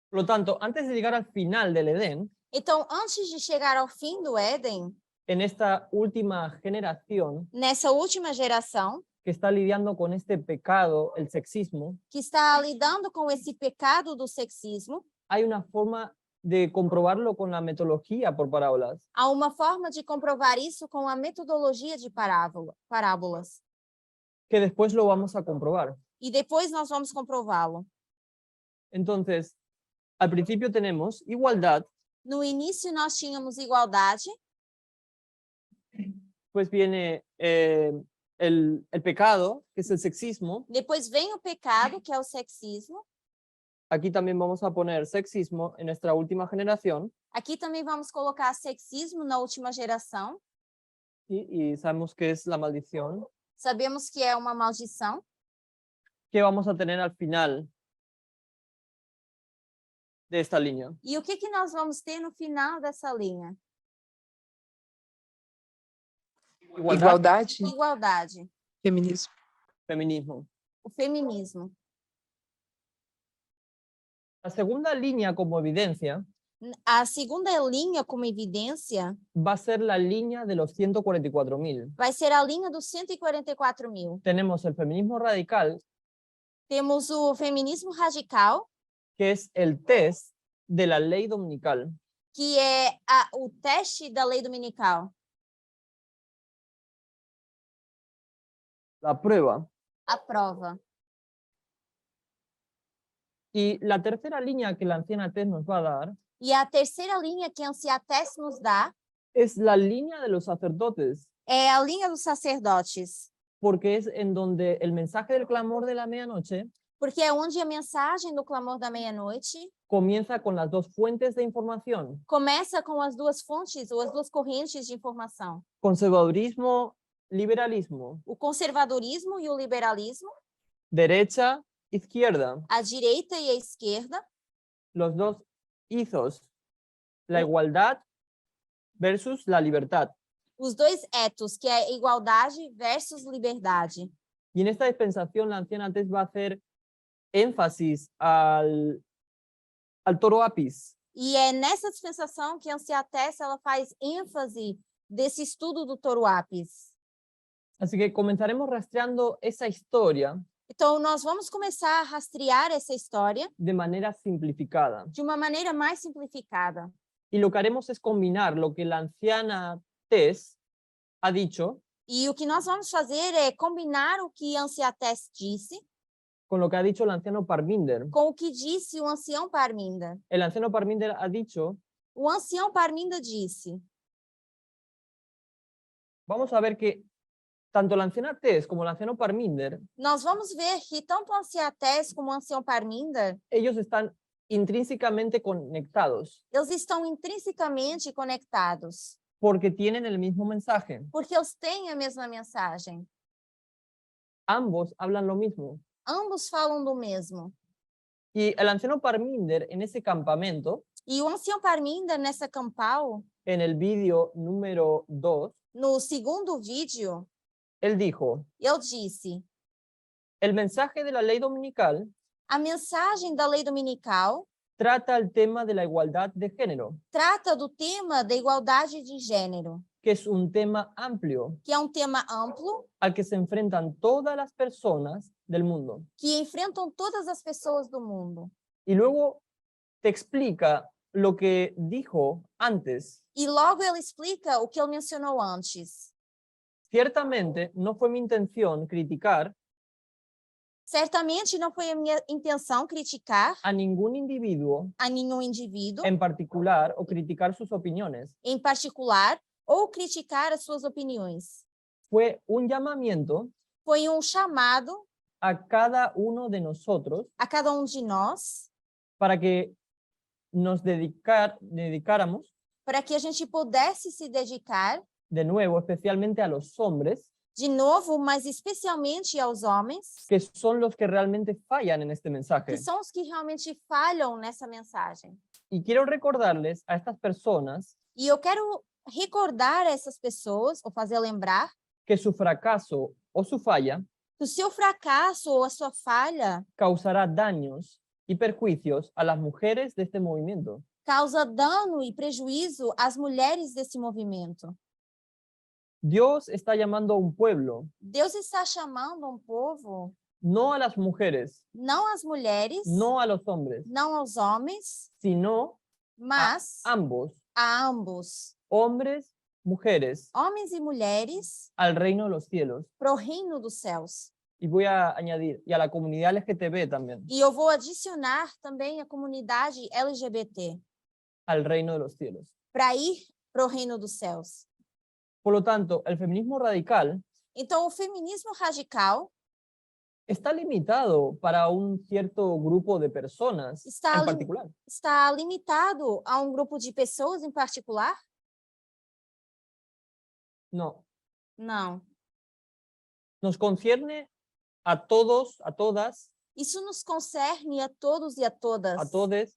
Por lo tanto, antes de llegar al final del Edén, Então, antes de chegar ao fim do Éden, en esta última generación nessa última geração, que está lidiando con este pecado, el sexismo, que está lidando com esse pecado do sexismo, hay una forma de comprobarlo con la metodología por parábolas. há uma forma de comprovar isso com a metodologia de parábolas. Que después lo vamos a comprobar. E depois nós vamos comprová-lo. Entonces, al principio tenemos igualdad, No início nós tínhamos igualdade, pues viene el pecado, que es el sexismo. depois vem o pecado, que é o sexismo. Aquí también vamos a poner sexismo en nuestra última generación. Aqui também vamos colocar sexismo na última geração. ¿Sí? Y sabemos que es la maldición. Sabemos que é uma maldição. ¿Qué vamos a tener al final de esta línea? E o que nós vamos ter no final dessa linha? Igualdade, Igualdade, feminismo. Feminismo. o feminismo. La segunda línea como evidencia A segunda linha como evidência va a ser la línea de los 144.000. vai ser a linha dos 144.000. Tenemos el feminismo radical, Temos o feminismo radical, que es el test de la ley dominical. que é o teste da lei dominical, La prueba. a prova. Y la tercera línea que la anciana Tess nos va a dar E a terceira linha que a Anciates nos dá es la línea de los sacerdotes, é a linha dos sacerdotes, porque es en donde el mensaje del clamor de la medianoche porque é onde a mensagem do clamor da meia-noite comienza con las dos fuentes de información, começa com as duas fontes ou as duas correntes de informação, conservadurismo, liberalismo, o conservadorismo e o liberalismo, derecha, izquierda, a direita e a esquerda, los dos ethos, la igualdad versus la libertad. os dois etos, que é igualdade versus liberdade. Y en esta dispensación la anciana Tess va a hacer énfasis al toro apis, E é nessa dispensação que a Anciates ela faz ênfase desse estudo do touro ápis. así que comenzaremos rastreando esa historia Então, nós vamos começar a rastrear essa história de manera simplificada. de uma maneira mais simplificada. Y lo que haremos es combinar lo que la anciana Tess ha dicho E o que nós vamos fazer é combinar o que a Anciates disse con lo que ha dicho el anciano Parminder. com o que disse o ancião Parminda. El anciano Parminder ha dicho, O ancião Parminda disse: vamos a ver que tanto la anciana Tess como el anciano Parminder, nós vamos ver que tanto a Anciates como o ancião Parminda, ellos están intrínsecamente conectados eles estão intrinsecamente conectados, porque tienen el mismo mensaje. porque eles têm a mesma mensagem. Ambos hablan lo mismo. Ambos falam do mesmo. Y el anciano Parminder en ese campamento, E o ancião Parminda, nessa campal, en el vídeo número 2, no segundo vídeo, él dijo, ele disse: el mensaje de la ley dominical a mensagem da lei dominical trata el tema de la igualdad de género, trata do tema da igualdade de gênero, que es un tema amplio que é um tema amplo al que se enfrentan todas las personas del mundo. que enfrentam todas as pessoas do mundo. Y luego te explica lo que dijo antes. E logo ele explica o que ele mencionou antes. Ciertamente no fue mi intención criticar Certamente não foi a minha intenção criticar a ningún individuo a nenhum indivíduo en particular o criticar sus opiniones. em particular ou criticar as suas opiniões. Fue un llamamiento Foi um chamado a cada uno de nosotros a cada um de nós para que nos dedicáramos para que a gente pudesse se dedicar de nuevo, especialmente a los hombres, de novo, mas especialmente aos homens, que son los que realmente fallan en este mensaje. que são os que realmente falham nessa mensagem. Y quiero recordarles a estas personas E eu quero recordar a essas pessoas, ou fazer lembrar, que su fracaso o su falla que o seu fracasso ou a sua falha causará daños y perjuicios a las mujeres de este movimiento. causa dano e prejuízo às mulheres desse movimento. Dios está llamando a un pueblo, Deus está chamando um povo, no a las mujeres, não às mulheres, no a los hombres, não aos homens, sino mas a ambos, a ambos, hombres, mujeres, homens e mulheres, al reino de los cielos. para o reino dos céus. Y voy a añadir, y a la comunidad LGTB también, E eu vou adicionar também a comunidade LGBT al reino de los cielos. para ir para o reino dos céus. Por lo tanto, el feminismo radical Então, o feminismo radical está limitado para un cierto grupo de personas Está en lim- particular. está limitado a um grupo de pessoas em particular? No, Não. nos concierne a todos, a todas, Isso nos concerne a todos e a todas. a todes,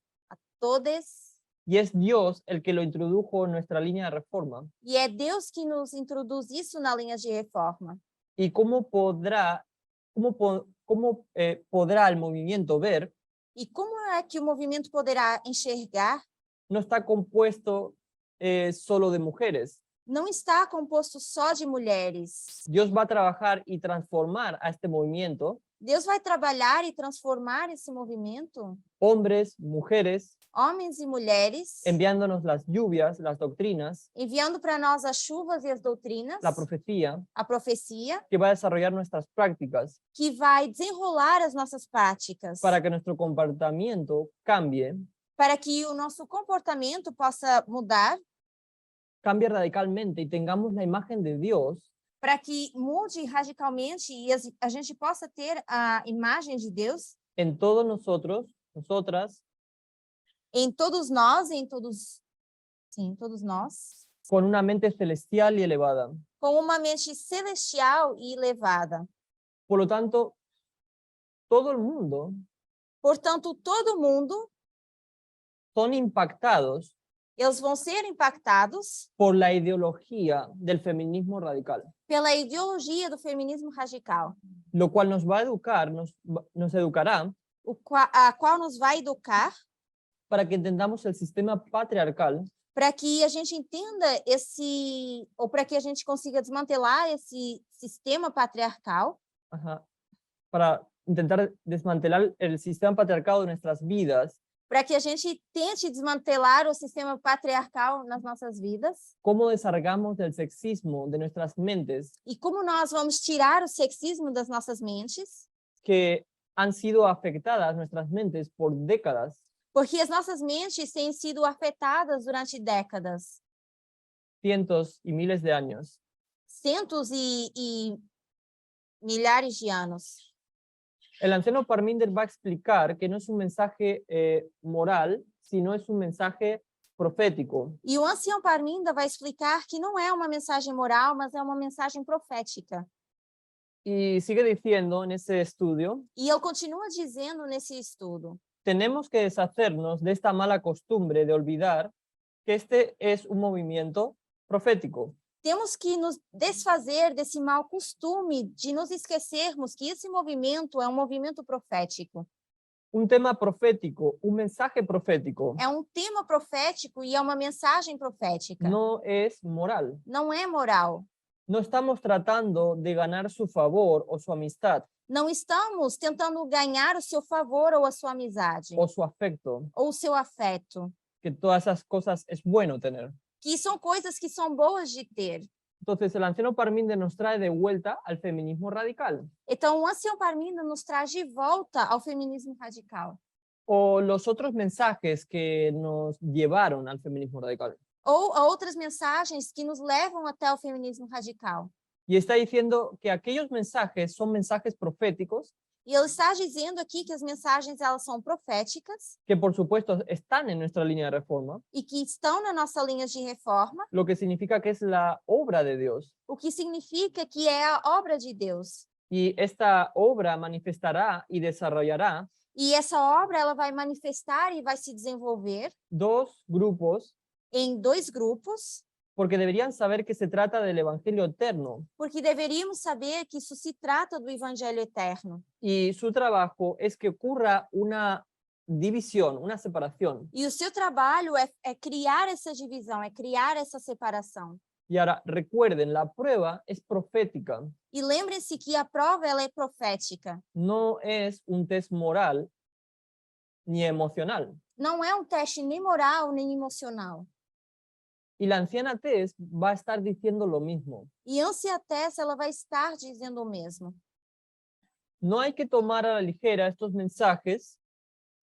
Todes. y es Dios el que lo introdujo en nuestra línea de reforma. E é Deus que nos introduz isso na linha de reforma. ¿Y cómo podrá el movimiento ver? E como é que o movimento poderá enxergar? No está compuesto solo de mujeres. Não está composto só de mulheres. Dios va a trabajar y transformar a este movimiento, Deus vai trabalhar e transformar esse movimento, hombres, mujeres, homens e mulheres, enviándonos las lluvias, las doctrinas, enviando para nós as chuvas e as doutrinas, la profecía, a profecia, que va a desarrollar nuestras prácticas que vai desenrolar as nossas práticas, para que nuestro comportamiento cambie para que o nosso comportamento possa mudar, cambie radicalmente y tengamos la imagen de Dios para que mude radicalmente e a gente possa ter a imagem de Deus en todos nosotros, nosotras, em todos nós, todos nós, con una mente celestial y elevada. com uma mente celestial e elevada. Por lo tanto, todo el mundo Portanto, todo mundo, son impactados eles vão ser impactados por la ideología del feminismo radical, pela ideologia do feminismo radical, lo cual nos va a educar, nos educará a qual nos vai educar para que entendamos el sistema patriarcal para que a gente entenda ou para que a gente consiga desmantelar esse sistema patriarcal, para intentar desmantelar el sistema patriarcal de nuestras vidas, para que a gente tente desmantelar o sistema patriarcal nas nossas vidas, cómo desargamos del sexismo de nuestras mentes e como nós vamos tirar o sexismo das nossas mentes, que han sido afectadas nuestras mentes por décadas, porque as nossas mentes têm sido afetadas durante décadas, cientos y miles de años. centos e milhares de anos. El anciano Parminder va a explicar que no es un mensaje moral, sino es un mensaje profético. E o ancião Parminda vai explicar que não é uma mensagem moral, mas é uma mensagem profética. Y sigue diciendo en ese estudio, E ele continua dizendo nesse estudo: tenemos que deshacernos de esta mala costumbre de olvidar que este es un movimiento profético. temos que nos desfazer desse mau costume de nos esquecermos que esse movimento é um movimento profético. Un tema profético, un mensaje profético, É um tema profético e é uma mensagem profética. no es moral. Não é moral. No estamos tratando de ganar su favor o su amistad Não estamos tentando ganhar o seu favor ou a sua amizade, o su afecto, ou o seu afeto, que todas esas cosas es bueno tener. que são coisas que são boas de ter. Entonces el anciano Parminder nos trae de vuelta al feminismo radical. Então, o ancião Parminda nos traz de volta ao feminismo radical. O los otros mensajes que nos llevaron al feminismo radical. Ou a outras mensagens que nos levam até o feminismo radical. Y está diciendo que aquellos mensajes son mensajes proféticos, E ele está dizendo aqui que as mensagens elas são proféticas que por supuesto están en nuestra línea de reforma, e que estão na nossa linha de reforma, lo que significa que es la obra de Dios. o que significa que é a obra de Deus. Y esta obra manifestará y desarrollará E essa obra ela vai manifestar e vai se desenvolver dos grupos, em dois grupos, porque deberían saber que se trata del evangelio eterno porque deveríamos saber que isso se trata do evangelho eterno. y su trabajo es que ocurra una división, una separación. E o seu trabalho é criar essa divisão, é criar essa separação. Y ahora recuerden, la prueba es profética, E lembrem-se que a prova ela é profética. no es un test moral ni emocional. Não é um teste nem moral, nem emocional. Y la anciana Tess va a estar diciendo lo mismo. E a anciã Tess, ela vai estar dizendo o mesmo. no hay que tomar a la ligera estos mensajes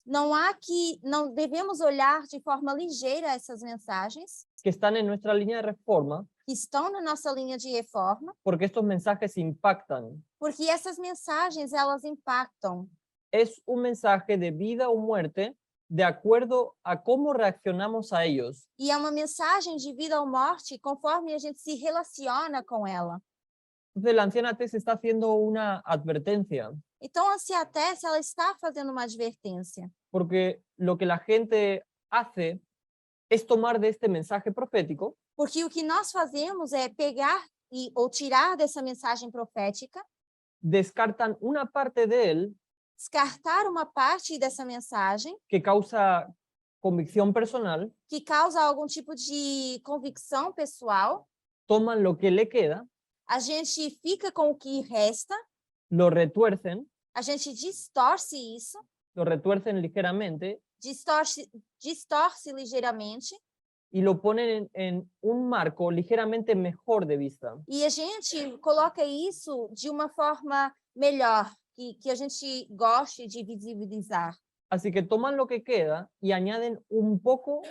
Não devemos olhar de forma ligeira essas mensagens que están en nuestra línea de reforma, que estão na nossa linha de reforma, porque estos mensajes impactan. porque essas mensagens elas impactam. Es un mensaje de vida o muerte de acuerdo a cómo reaccionamos a ellos. E é uma mensagem de vida ou morte conforme a gente se relaciona com ela. Entonces la anciana Tess está haciendo una advertencia, Então, a Ciatesse, ela está fazendo uma advertência, porque lo que la gente hace es tomar de este mensaje profético porque o que nós fazemos é pegar ou tirar dessa mensagem profética, descartan una parte de él descartar uma parte dessa mensagem que causa convicción personal, que causa algum tipo de convicção pessoal, toman lo que le queda, a gente fica com o que resta, lo retuercen lo retuercem ligeramente distorce ligeiramente, y lo ponen en un marco ligeramente mejor de vista. e a gente coloca isso de uma forma melhor, que a gente goste de visibilizar. Así que toman lo que queda y añaden un poco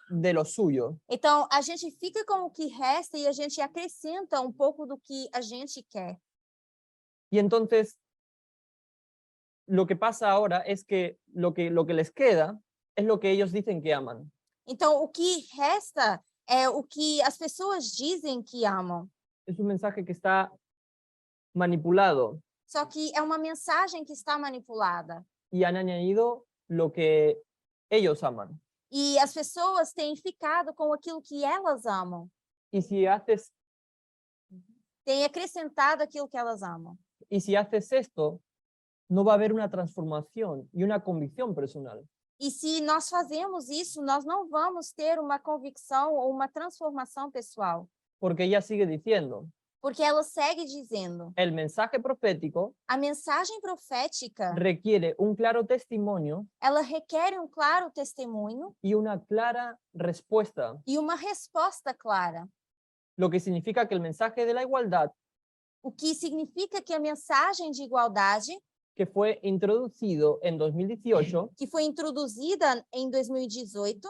de lo suyo. Então, a gente fica com o que resta e a gente acrescenta um pouco do que a gente quer. Y entonces, lo que pasa ahora es que lo que les queda es lo que ellos dicen que aman. Então, o que resta é o que as pessoas dizem que amam. Es un mensaje que está manipulado Só que é uma mensagem que está manipulada. y han añadido lo que ellos aman. E as pessoas têm ficado com aquilo que elas amam. Y si haces Têm acrescentado aquilo que elas amam. esto, no va a haber una transformación y una convicción personal. E se nós fazemos isso, nós não vamos ter uma convicção ou uma transformação pessoal. Porque ella sigue diciendo, Porque ela segue dizendo, el mensaje profético a mensagem profética, requiere un claro testimonio ela requer um claro testemunho y una clara respuesta, e uma resposta clara. lo que significa que el mensaje de la igualdad, O que significa que a mensagem de igualdade, que fue introducido en 2018, que foi introduzida em 2018,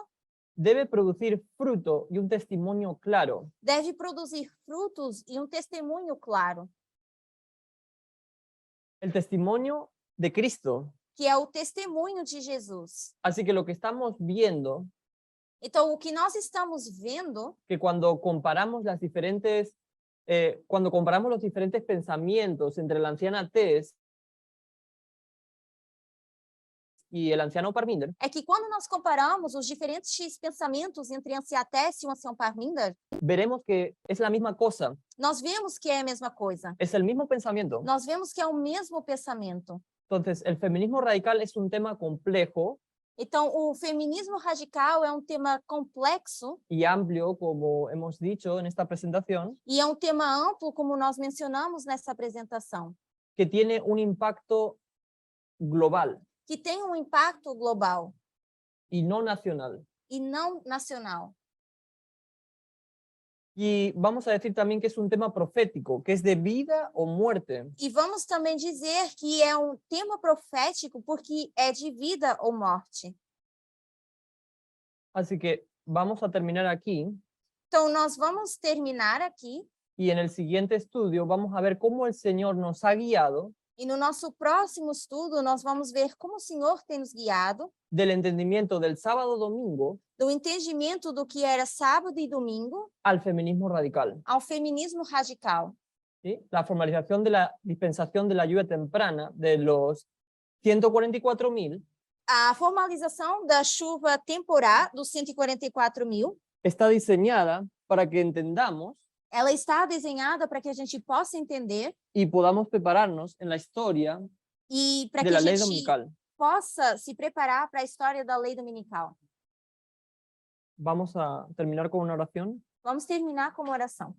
debe producir fruto y un testimonio claro. deve produzir frutos e um testemunho claro, El testimonio de Cristo. que é o testemunho de Jesus. Así que lo que estamos viendo, Então, o que nós estamos vendo que cuando comparamos los diferentes pensamientos entre la anciana Tess y el anciano Parminder, é que quando nós comparamos os diferentes pensamentos entre a Ciatesse e o ancião Parminder, veremos que es la misma cosa, nós vemos que é a mesma coisa. es el mismo pensamiento. Nós vemos que é o mesmo pensamento. Entonces, el feminismo radical es un tema complejo Então, o feminismo radical é um tema complexo y amplio, como hemos dicho en esta presentación, e é um tema amplo, como nós mencionamos nessa apresentação, que tiene un impacto global que tem um impacto global y no nacional. e não nacional. Y vamos a decir también que es un tema profético, que es de vida o muerte. E vamos também dizer que é um tema profético porque é de vida ou morte. Así que vamos a terminar aquí Então, nós vamos terminar aqui y en el siguiente estudio vamos a ver cómo el Señor nos ha guiado e no nosso próximo estudo nós vamos ver como o Senhor tem nos guiado del entendimiento del sábado-domingo do entendimento do que era sábado e domingo al feminismo radical. ao feminismo radical. ¿Sí? La formalización de la dispensación de la lluvia temprana de los 144.000 A formalização da chuva temporal dos 144.000, está diseñada para que entendamos ela está desenhada para que a gente possa entender y podamos prepararnos en la historia e para de que la a ley gente dominical. possa se preparar para a história da lei dominical. Vamos a terminar con una oración. Vamos terminar com uma oração.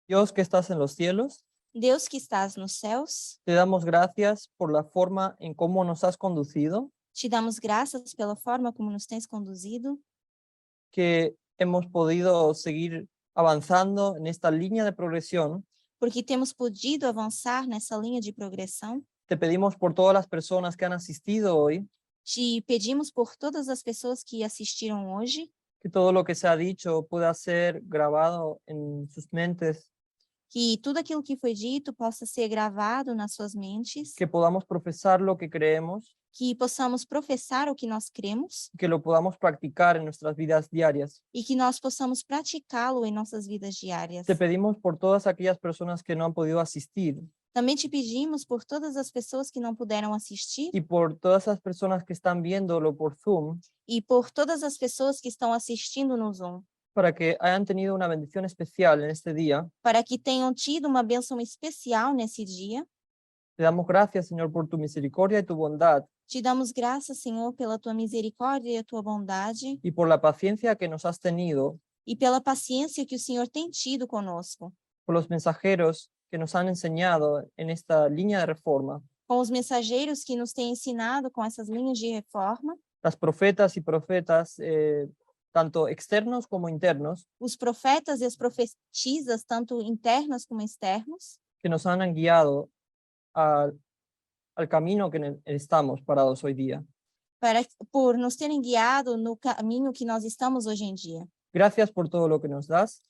Dios que estás en los cielos, Deus que estás nos céus, te damos gracias por la forma en cómo nos has conducido, te damos graças pela forma como nos tens conduzido, que hemos podido seguir avanzando en esta línea de progresión. porque temos podido avançar nessa linha de progressão. Te pedimos por todas las personas que han asistido hoy, Te pedimos por todas as pessoas que assistiram hoje, que todo lo que se ha dicho pueda ser grabado en sus mentes, que tudo aquilo que foi dito possa ser gravado nas suas mentes, que podamos profesar lo que creemos, que possamos professar o que nós cremos que lo podamos practicar en nuestras vidas diarias. e que nós possamos praticá-lo em nossas vidas diárias. Te pedimos por todas aquellas personas que no han podido asistir Também te pedimos por todas as pessoas que não puderam assistir y por todas las personas que están viéndolo por Zoom, e por todas as pessoas que estão assistindo no Zoom, para que hayan tenido una bendición especial en este día. para que tenham tido uma bênção especial nesse dia. Te damos gracias, Señor, por tu misericordia y tu bondad Te damos graças, Senhor, pela tua misericórdia e a tua bondade y por la paciencia que nos has tenido, e pela paciência que o Senhor tem tido conosco, por los mensajeros que nos han enseñado en esta línea de reforma, com os mensageiros que nos têm ensinado com essas linhas de reforma, las profetas y profetas, tanto externos como internos, os profetas e as profetisas, tanto internos como externos, que nos han guiado al camino que estamos parados hoy día. por nos terem guiado no caminho que nós estamos hoje em dia. Gracias por todo lo que nos das.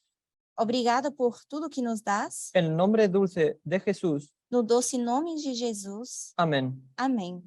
Obrigada por tudo que nos dás. En el nombre dulce de Jesús. No doce nome de Jesus. Amén. Amém.